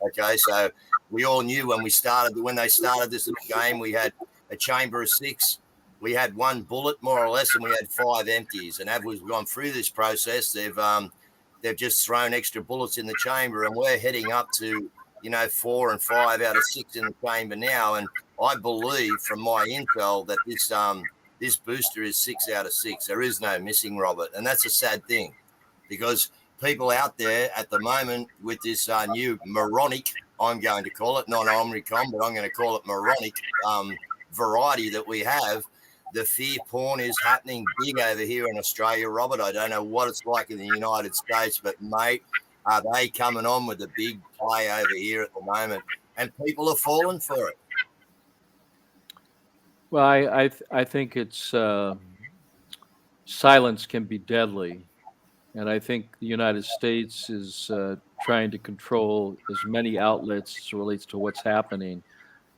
Okay, so we all knew when they started this game, we had a chamber of 6, we had 1 bullet more or less, and we had 5 empties. And as we've gone through this process, they've just thrown extra bullets in the chamber, and we're heading up to 4 and 5 out of 6 in the chamber now. And I believe from my intel that this booster is 6 out of 6. There is no missing, Robert. And that's a sad thing, because people out there at the moment with this new moronic, I'm going to call it, not Omicron, but I'm going to call it moronic variety that we have, the fear porn is happening big over here in Australia, Robert. I don't know what it's like in the United States, but mate, are they coming on with the big play over here at the moment? And people are falling for it. Well, I think it's silence can be deadly, and I think the United States is trying to control as many outlets as relates to what's happening,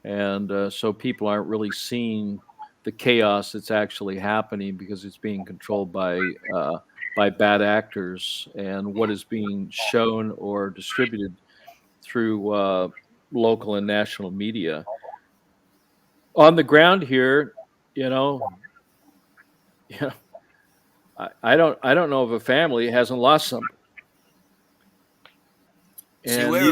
and so people aren't really seeing the chaos that's actually happening because it's being controlled by bad actors, and what is being shown or distributed through local and national media. On the ground here, you know, yeah, I don't know of a family hasn't lost somebody. See, And we're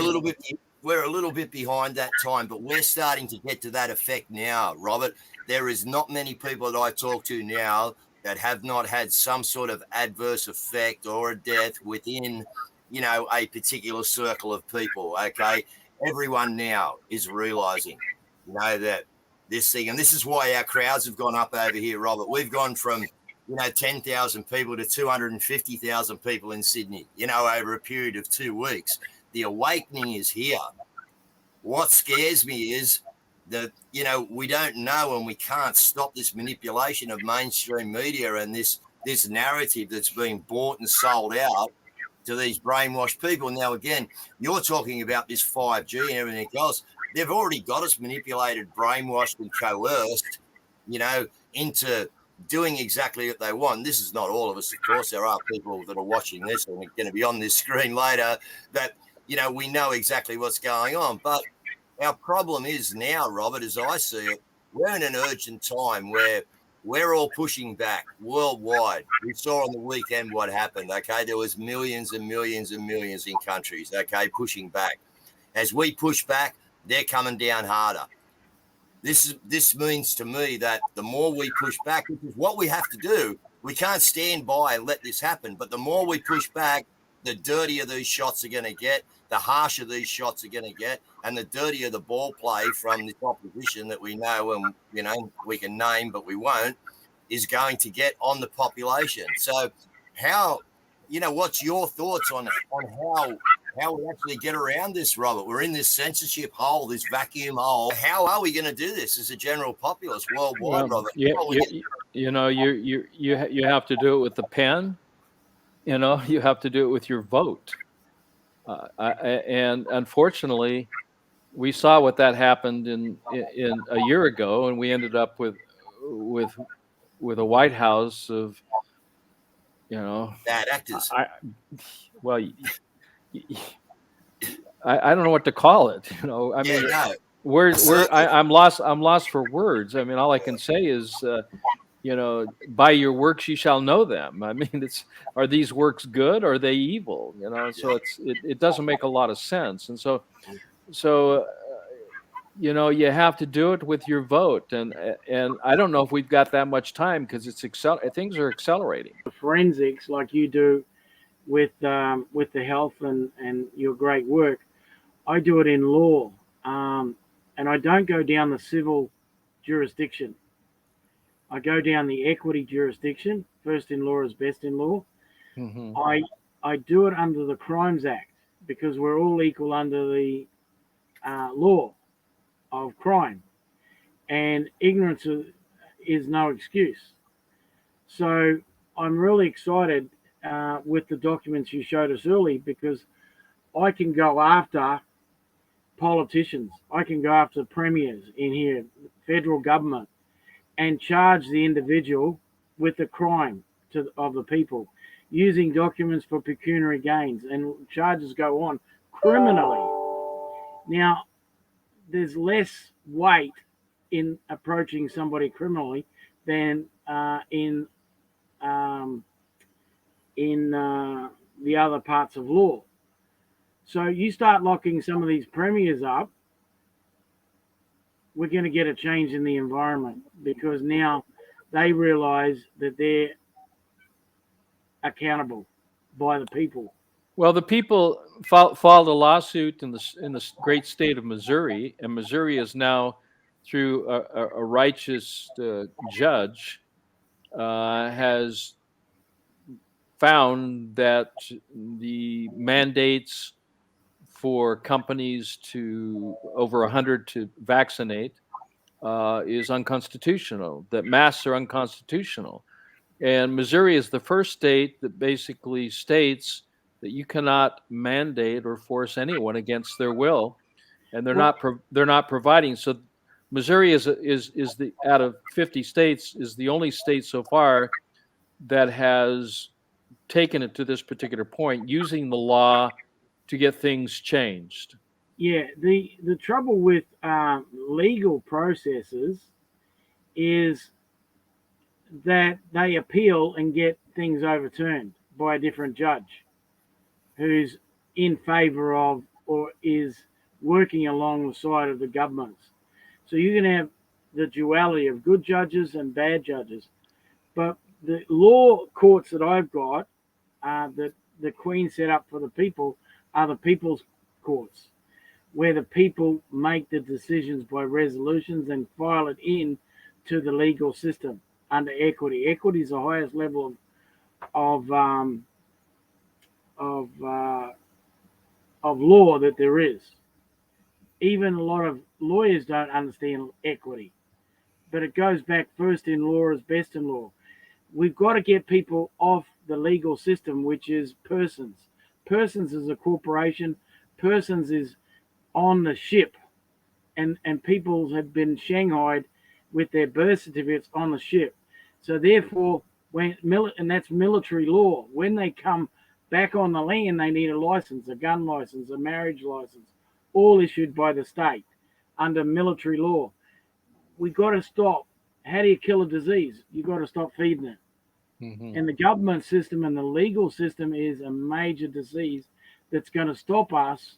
a little bit behind that time, but we're starting to get to that effect now, Robert. There is not many people that I talk to now that have not had some sort of adverse effect or a death within, you know, a particular circle of people. Okay, everyone now is realizing, you know, that this thing, and this is why our crowds have gone up over here, Robert. We've gone from, you know, 10,000 people to 250,000 people in Sydney, you know, over a period of 2 weeks. The awakening is here. What scares me is that, you know, we don't know and we can't stop this manipulation of mainstream media and this narrative that's being bought and sold out to these brainwashed people. Now, again, you're talking about this 5G and everything else. They've already got us manipulated, brainwashed and coerced, you know, into doing exactly what they want. This is not all of us, of course. There are people that are watching this and are going to be on this screen later that, you know, we know exactly what's going on. But our problem is now, Robert, as I see it, we're in an urgent time where we're all pushing back worldwide. We saw on the weekend what happened, okay? There was millions and millions and millions in countries, okay, pushing back. As we push back, they're coming down harder. This means to me that the more we push back, which is what we have to do, we can't stand by and let this happen. But the more we push back, the dirtier these shots are going to get, the harsher these shots are going to get, and the dirtier the ball play from this opposition that we know and, you know, we can name but we won't, is going to get on the population. So how, you know, what's your thoughts on how we actually get around this, Robert? We're in this censorship hole, this vacuum hole. How are we going to do this as a general populace worldwide, Robert? You know, you have to do it with the pen. You know, you have to do it with your vote. And unfortunately, we saw what that happened in a year ago, and we ended up with a White House of, you know, bad actors. I don't know what to call it. You know, I mean, I'm lost for words. I mean, all I can say is, you know, by your works you shall know them. I mean, are these works good or are they evil? You know, so it doesn't make a lot of sense. And so you know, you have to do it with your vote. And I don't know if we've got that much time because things are accelerating. Forensics, like you do with the health and your great work, I do it in law, and I don't go down the civil jurisdiction. I go down the equity jurisdiction. First in law is best in law. Mm-hmm. I do it under the Crimes Act because we're all equal under the law of crime, and ignorance is no excuse. So I'm really excited with the documents you showed us early because I can go after politicians. I can go after premiers in here, federal government, and charge the individual with the crime of the people using documents for pecuniary gains, and charges go on criminally. Now, there's less weight in approaching somebody criminally than in the other parts of law. So you start locking some of these premiers up, we're going to get a change in the environment because now they realize that they're accountable by the people. Well, the people filed a lawsuit in the great state of Missouri, and Missouri is now through a righteous judge, has found that the mandates for companies to over 100 to vaccinate is unconstitutional, that masks are unconstitutional. And Missouri is the first state that basically states that you cannot mandate or force anyone against their will, and they're not providing. So Missouri is the, out of 50 states, is the only state so far that has taken it to this particular point, using the law to get things changed. Yeah, the trouble with legal processes is that they appeal and get things overturned by a different judge who's in favor of or is working along the side of the governments. So you can have the duality of good judges and bad judges. But the law courts that I've got that the Queen set up for the people are the people's courts, where the people make the decisions by resolutions and file it in to the legal system under equity. Equity is the highest level of of law that there is. Even a lot of lawyers don't understand equity, but it goes back first in law as best in law. We've got to get people off the legal system, which is persons. Persons is a corporation. Persons is on the ship, and people have been shanghaied with their birth certificates on the ship. So therefore, and that's military law. When they come back on the land, they need a license, a gun license, a marriage license, all issued by the state under military law. We got to stop. How do you kill a disease? You got to stop feeding it. Mm-hmm. And the government system and the legal system is a major disease that's going to stop us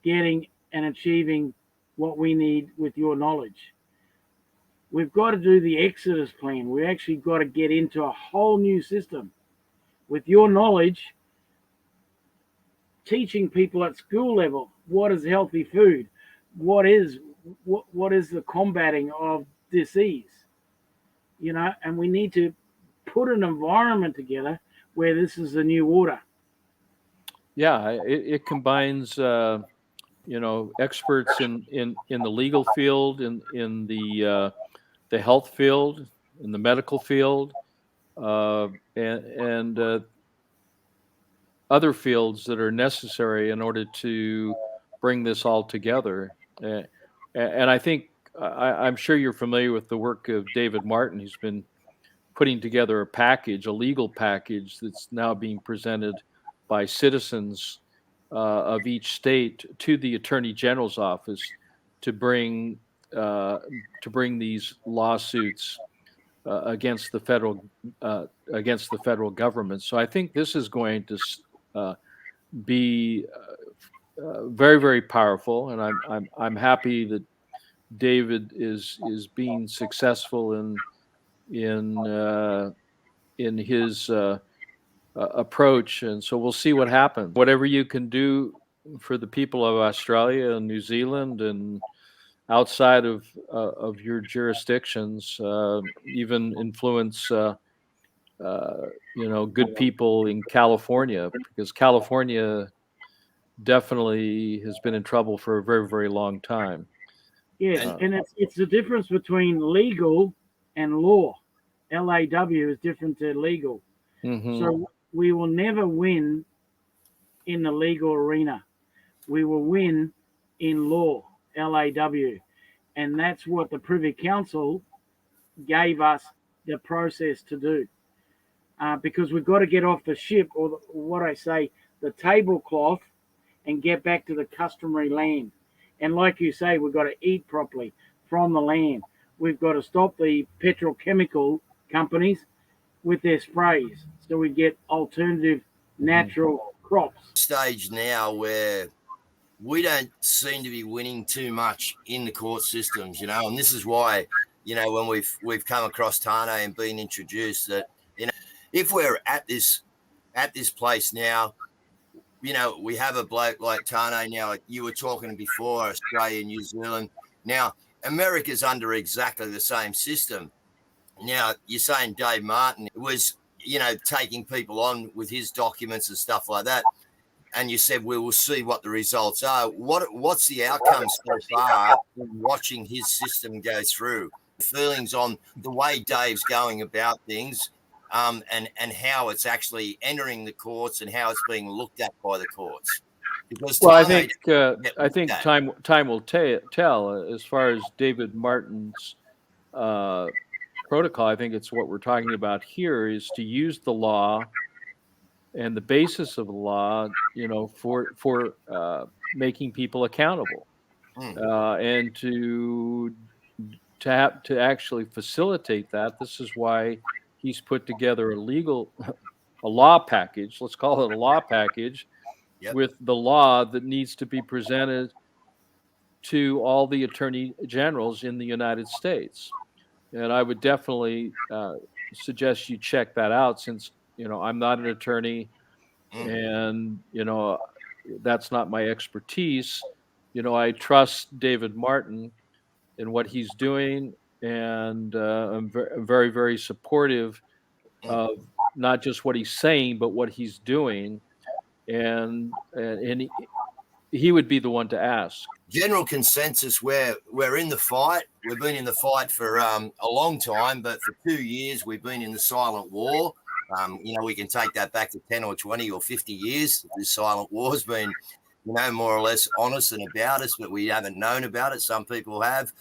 getting and achieving what we need with your knowledge. We've got to do the Exodus plan. We actually got to get into a whole new system. With your knowledge, teaching people at school level what is healthy food, what is the combating of disease, and we need to put an environment together where this is the new order. Yeah, it combines experts in the legal field, in the health field, in the medical field, and other fields that are necessary in order to bring this all together. And I think I'm sure you're familiar with the work of David Martin. He's been putting together a legal package that's now being presented by citizens of each state to the Attorney General's office to bring these lawsuits against the federal government. So I think this is going to be very, very powerful, and I'm happy that David is being successful in his approach, and so we'll see what happens. Whatever you can do for the people of Australia and New Zealand and outside of your jurisdictions, even influence good people in California, because California definitely has been in trouble for a very, very long time. Yeah, and it's the difference between legal and law. LAW is different to legal. Mm-hmm. So we will never win in the legal arena. We will win in law, LAW. And that's what the Privy Council gave us the process to do. Because we've got to get off the ship, or what I say, the tablecloth, and get back to the customary land. And like you say, we've got to eat properly from the land. We've got to stop the petrochemical companies with their sprays, so we get alternative natural crops. Stage now where we don't seem to be winning too much in the court systems, and this is why, when we've come across Tane and been introduced, that if we're at this place now, we have a bloke like Tane now. Like you were talking before, Australia, New Zealand. Now, America's under exactly the same system. Now, you're saying Dave Martin was, taking people on with his documents and stuff like that. And you said we will see what the results are. What's the outcome so far in watching his system go through? Feelings on the way Dave's going about things, and how it's actually entering the courts and how it's being looked at by the courts. Because Well, I Tane think get looked at. time will tell as far as David Martin's uh, protocol. I think it's what we're talking about here is to use the law and the basis of the law, for making people accountable, Mm, and to actually facilitate that. This is why he's put together a law package. Let's call it a law package yep. with the law that needs to be presented to all the attorney generals in the United States. And I would definitely suggest you check that out, since I'm not an attorney, Mm, and that's not my expertise. I trust David Martin in what he's doing, and I'm very, very supportive mm. of not just what he's saying, but what he's doing, and he would be the one to ask. General consensus, we're in the fight. We've been in the fight for a long time, but for 2 years we've been in the silent war. We can take that back to 10 or 20 or 50 years. This silent war has been, more or less honest and about us, but we haven't known about it. Some people have.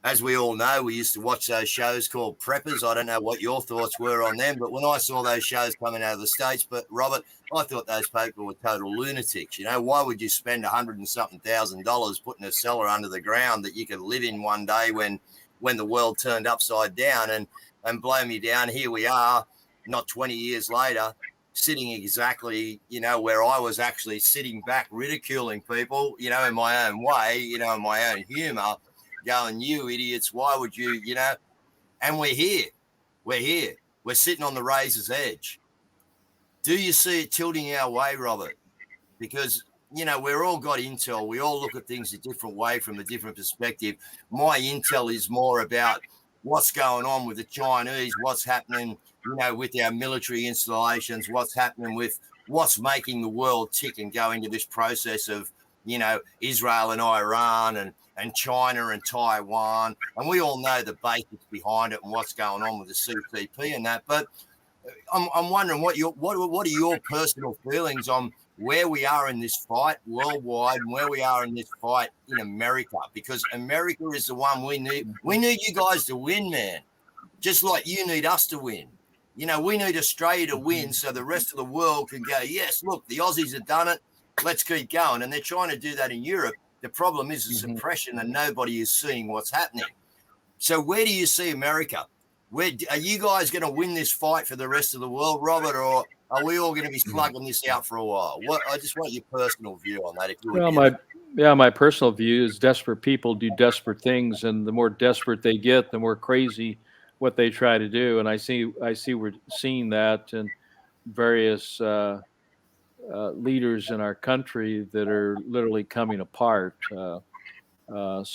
As we all know, we used to watch those shows called Preppers. I don't know what your thoughts were on them, but when I saw those shows coming out of the States, but Robert, I thought those people were total lunatics. Why would you spend $100 and something thousand putting a cellar under the ground that you could live in one day when the world turned upside down, and blow me down? Here we are, not 20 years later, sitting exactly, where I was actually sitting back, ridiculing people, in my own way, in my own humor, going, you idiots, why would you, and we're here. We're sitting on the razor's edge. Do you see it tilting our way, Robert? Because, we're all got intel. We all look at things a different way from a different perspective. My intel is more about what's going on with the Chinese, what's happening, with our military installations, what's happening with what's making the world tick and go into this process of, Israel and Iran and China and Taiwan. And we all know the basics behind it and what's going on with the CCP and that. But I'm wondering what are your personal feelings on where we are in this fight worldwide and where we are in this fight in America? Because America is the one we need. We need you guys to win, man. Just like you need us to win. We need Australia to win so the rest of the world can go, yes, look, the Aussies have done it. Let's keep going. And they're trying to do that in Europe. The problem is the suppression, and nobody is seeing what's happening. So where do you see America? Are you guys going to win this fight for the rest of the world, Robert, or are we all going to be slugging this out for a while? I just want your personal view on that. If you would Well, my personal view is desperate people do desperate things, and the more desperate they get, the more crazy what they try to do. And I see we're seeing that in various leaders in our country that are literally coming apart. So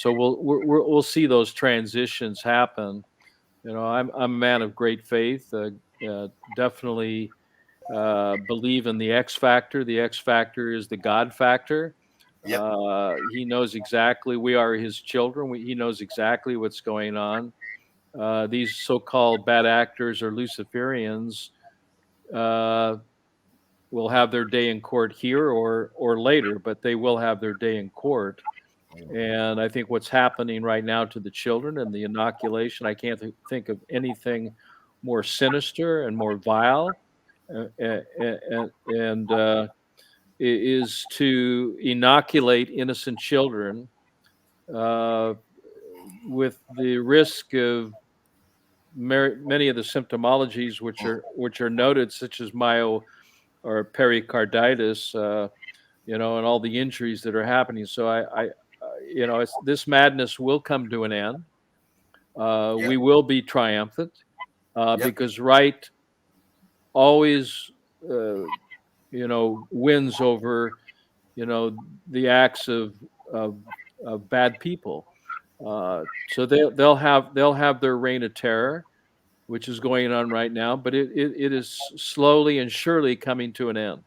we'll see those transitions happen. I'm a man of great faith. Definitely believe in the X factor. The X factor is the God factor. Yep. He knows exactly. We are his children. He knows exactly what's going on. These so-called bad actors or Luciferians will have their day in court here or later, but they will have their day in court. And I think what's happening right now to the children and the inoculation, I can't think of anything more sinister and more vile, and is to inoculate innocent children with the risk of many of the symptomologies which are noted, such as myo or pericarditis, and all the injuries that are happening. So this madness will come to an end. Yep. We will be triumphant Yep. because right always, wins over, the acts of bad people. So they'll have their reign of terror, which is going on right now, but it is slowly and surely coming to an end.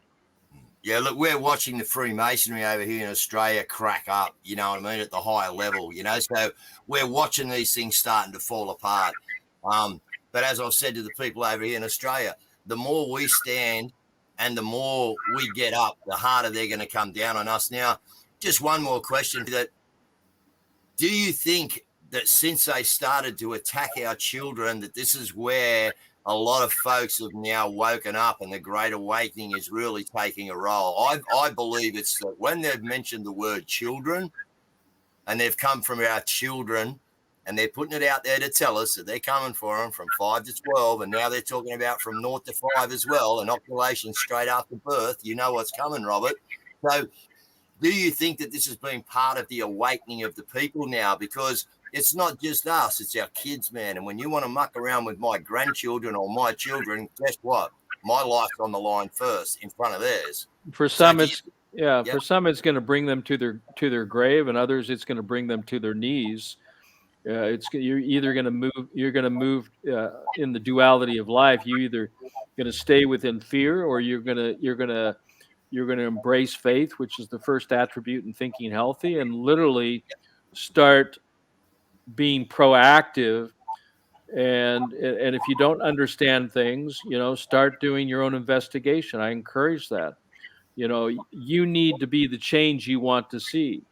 Yeah, look, we're watching the Freemasonry over here in Australia crack up, you know what I mean, at the higher level, you know, so we're watching these things starting to fall apart. But as I've said to the people over here in Australia, the more we stand and the more we get up, the harder they're going to come down on us. Now, just one more question: that do you think that since they started to attack our children, that this is where a lot of folks have now woken up and the Great Awakening is really taking a role? I believe it's that when they've mentioned the word children and they've come from our children and they're putting it out there to tell us that they're coming for them from 5 to 12, and now they're talking about from 0 to 5 as well, inoculation straight after birth. You know what's coming, Robert. So do you think that this has been part of the awakening of the people now? Because it's not just us, it's our kids, man. And when you want to muck around with my grandchildren or my children, guess what? My life's on the line first in front of theirs. For some, for some, it's going to bring them to their grave, and others, it's going to bring them to their knees. You're either going to move. You're going to move in the duality of life. You either going to stay within fear, or you're going to embrace faith, which is the first attribute in thinking healthy, and literally start being proactive. And if you don't understand things, start doing your own investigation. I encourage that. You need to be the change you want to see.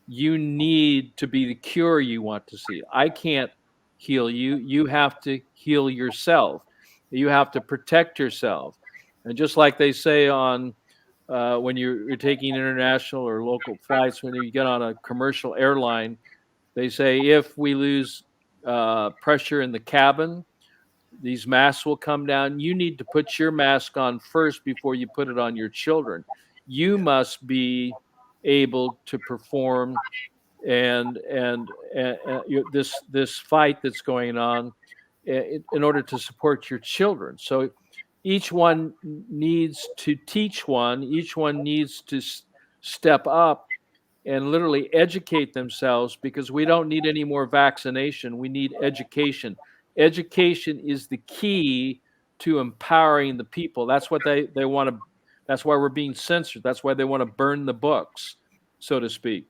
You need to be the cure you want to see. I can't heal you. You have to heal yourself. You have to protect yourself. And just like they say on when you're taking international or local flights, when you get on a commercial airline, they say if we lose pressure in the cabin, these masks will come down. You need to put your mask on first before you put it on your children. You must be able to perform and this fight that's going on in order to support your children. So each one needs to teach one. Each one needs to step up and literally educate themselves, because we don't need any more vaccination. We need education. Education is the key to empowering the people. That's what they want to. That's why we're being censored. That's why they want to burn the books, so to speak.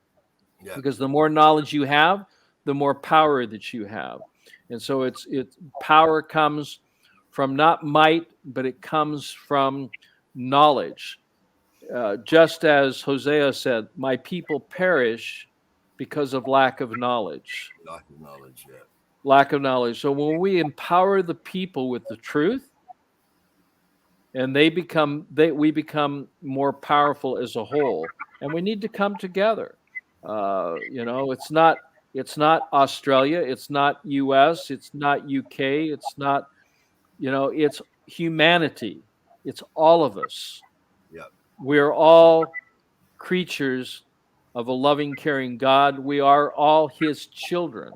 Yeah. Because the more knowledge you have, the more power that you have. And so it's power comes from not might, but it comes from knowledge. Just as Hosea said, my people perish because of lack of knowledge. Lack of knowledge, yeah. Lack of knowledge. So when we empower the people with the truth, and we become more powerful as a whole, and we need to come together. It's not Australia, it's not US, it's not UK, it's not, it's humanity. It's all of us. Yeah. We're all creatures of a loving, caring God. We are all his children,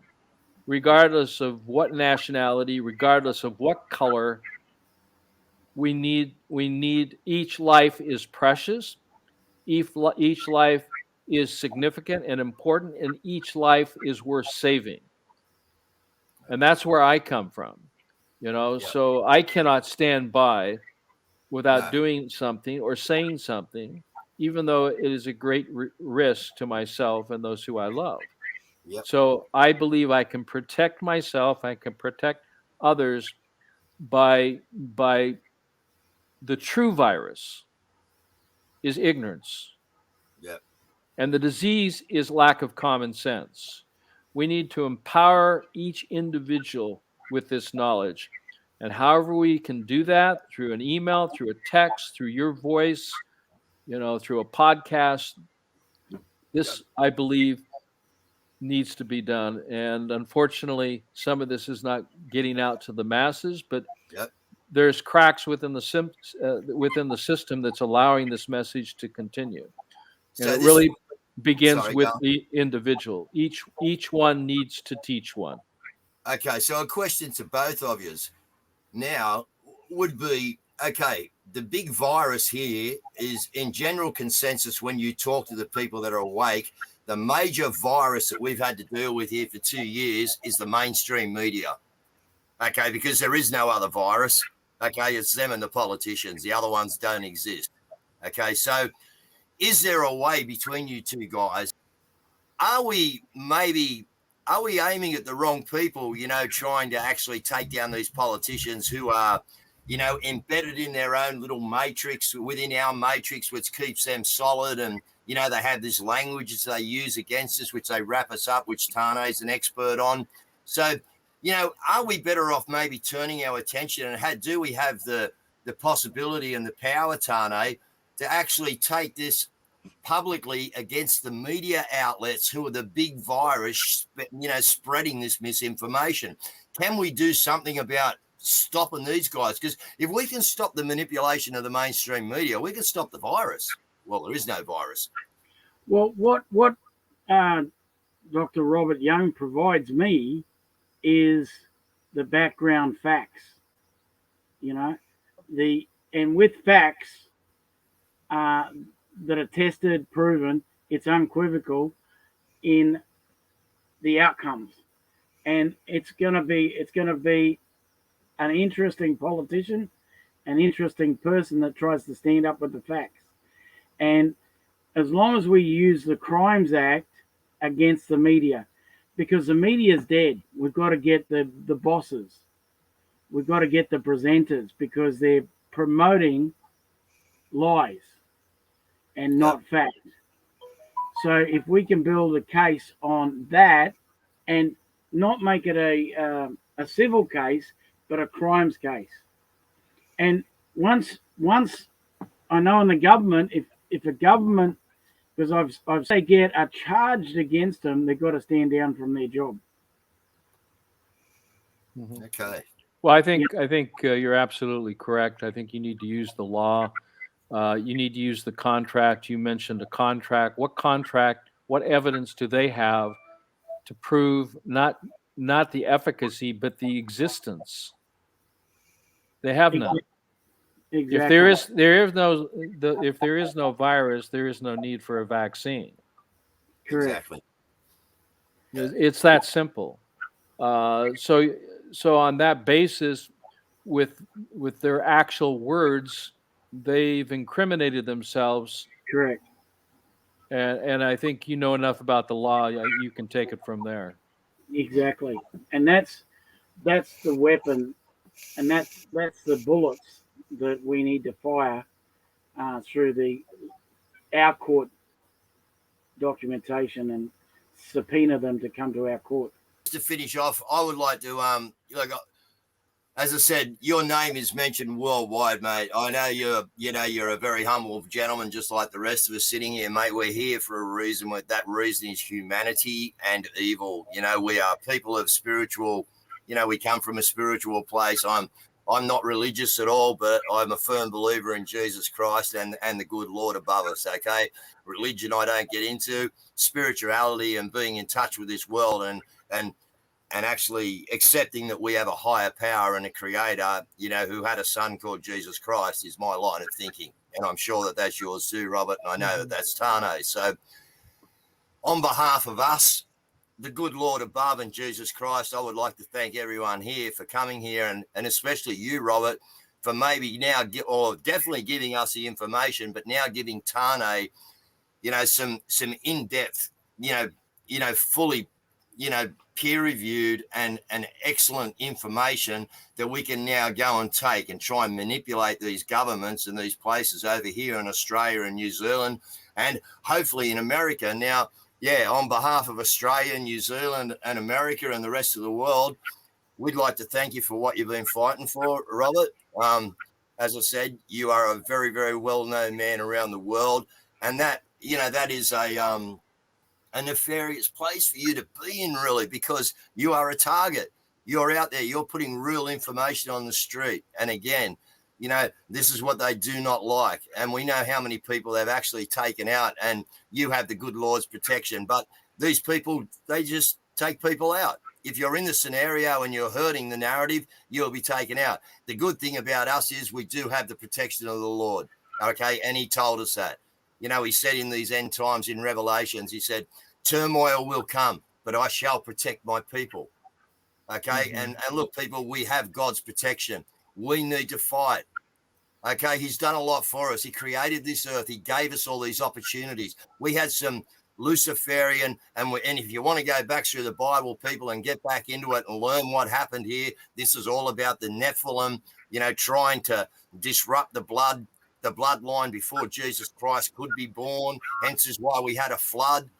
regardless of what nationality, regardless of what color. We need each life is precious. Each life is significant and important, and each life is worth saving. And that's where I come from, so I cannot stand by without doing something or saying something, even though it is a great risk to myself and those who I love. Yep. So I believe I can protect myself, I can protect others by the true virus is ignorance. Yep. And the disease is lack of common sense. We need to empower each individual with this knowledge. And however we can do that, through an email, through a text, through your voice, through a podcast, this, I believe, needs to be done. And unfortunately, some of this is not getting out to the masses, but there's cracks within the system that's allowing this message to continue. And it really begins with the individual. Each one needs to teach one. Okay, so a question to both of you now would be, okay, the big virus here is in general consensus when you talk to the people that are awake, the major virus that we've had to deal with here for 2 years is the mainstream media. Okay, because there is no other virus. Okay, it's them and the politicians. The other ones don't exist. Okay, so is there a way between you two guys? Are we aiming at the wrong people, trying to actually take down these politicians who are, embedded in their own little matrix within our matrix, which keeps them solid? And, they have this language that they use against us, which they wrap us up, which Tane is an expert on. So, are we better off maybe turning our attention, and do we have the possibility and the power, Tane, to actually take this publicly against the media outlets who are the big virus, spreading this misinformation? Can we do something about stopping these guys? Because if we can stop the manipulation of the mainstream media, we can stop the virus. Well, there is no virus. Well, what Dr. Robert Young provides me is the background facts. And with facts that are tested, proven, it's unequivocal in the outcomes. And it's going to be an interesting politician, an interesting person that tries to stand up with the facts. And as long as we use the Crimes Act against the media, because the media is dead, we've got to get the bosses, we've got to get the presenters, because they're promoting lies and not fact. So if we can build a case on that and not make it a civil case, but a crimes case. And once I know in the government, if a government, because I've say get a charged against them, they've got to stand down from their job. Okay. Well, I think you're absolutely correct. I think you need to use the law. You need to use the contract. You mentioned a contract. What contract? What evidence do they have to prove not the efficacy, but the existence? They have none. Exactly. If there is no virus, there is no need for a vaccine. Correct. Exactly. It's that simple. So on that basis, with their actual words, they've incriminated themselves. Correct. And I think you know enough about the law, you can take it from there. Exactly. And that's the weapon, and that's the bullets that we need to fire through our court documentation and subpoena them to come to our court. To finish off, I would like to as I said, your name is mentioned worldwide, mate. I know you're a very humble gentleman, just like the rest of us sitting here, mate. We're here for a reason. That reason is humanity and evil. We are people of spiritual. We come from a spiritual place. I'm not religious at all, but I'm a firm believer in Jesus Christ and the good Lord above us. Okay, religion I don't get into. Spirituality and being in touch with this world and actually accepting that we have a higher power and a creator, who had a son called Jesus Christ is my line of thinking. And I'm sure that that's yours too, Robert. And I know that that's Tane. So on behalf of us, the good Lord above and Jesus Christ, I would like to thank everyone here for coming here and especially you, Robert, for maybe now or definitely giving us the information, but now giving Tane, some in-depth, fully, peer-reviewed and excellent information that we can now go and take and try and manipulate these governments and these places over here in Australia and New Zealand and hopefully in America. Now, on behalf of Australia, New Zealand and America and the rest of the world, we'd like to thank you for what you've been fighting for, Robert. As I said, you are a very, very well-known man around the world, and that is a nefarious place for you to be in, really, because you are a target. You're out there. You're putting real information on the street. And again, this is what they do not like. And we know how many people they've actually taken out, and you have the good Lord's protection. But these people, they just take people out. If you're in the scenario and you're hurting the narrative, you'll be taken out. The good thing about us is we do have the protection of the Lord. Okay. And he told us that. He said in these end times in Revelations, he said, turmoil will come, but I shall protect my people. Okay. And look, people, we have God's protection. We need to fight. Okay. He's done a lot for us. He created this earth. He gave us all these opportunities. We had some Luciferian, and if you want to go back through the Bible, people, and get back into it and learn what happened here, this is all about the Nephilim, trying to disrupt the bloodline before Jesus Christ could be born. Hence is why we had a flood,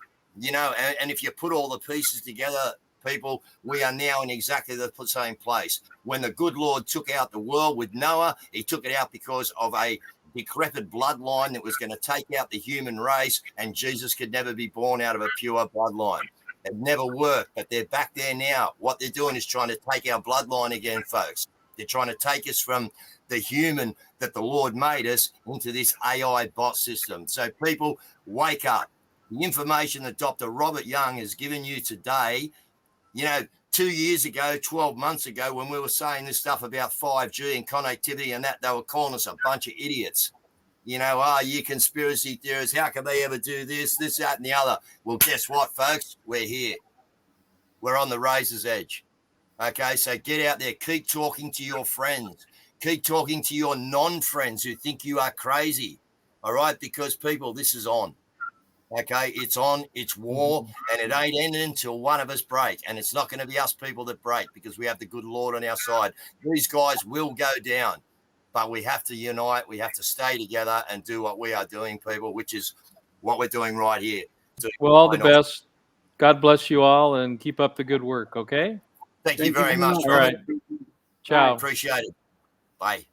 and if you put all the pieces together, people, we are now in exactly the same place. When the good Lord took out the world with Noah, he took it out because of a decrepit bloodline that was going to take out the human race, and Jesus could never be born out of a pure bloodline. It never worked, but they're back there now. What they're doing is trying to take our bloodline again, folks. They're trying to take us from the human that the Lord made us into this AI bot system. So people, wake up. The information that Dr. Robert Young has given you today, 2 years ago, 12 months ago, when we were saying this stuff about 5G and connectivity and that, they were calling us a bunch of idiots. You conspiracy theorists, how can they ever do this, that, and the other? Well, guess what, folks? We're here. We're on the razor's edge. Okay, so get out there. Keep talking to your friends. Keep talking to your non-friends who think you are crazy. All right, because, people, this is on. Okay, it's on, it's war, and it ain't ending until one of us break. And it's not going to be us people that break, because we have the good Lord on our side. These guys will go down, but we have to unite. We have to stay together and do what we are doing, people, which is what we're doing right here. Well, all the best. God bless you all, and keep up the good work, okay? Thank you very much, All right. Ciao. Appreciate it. Bye.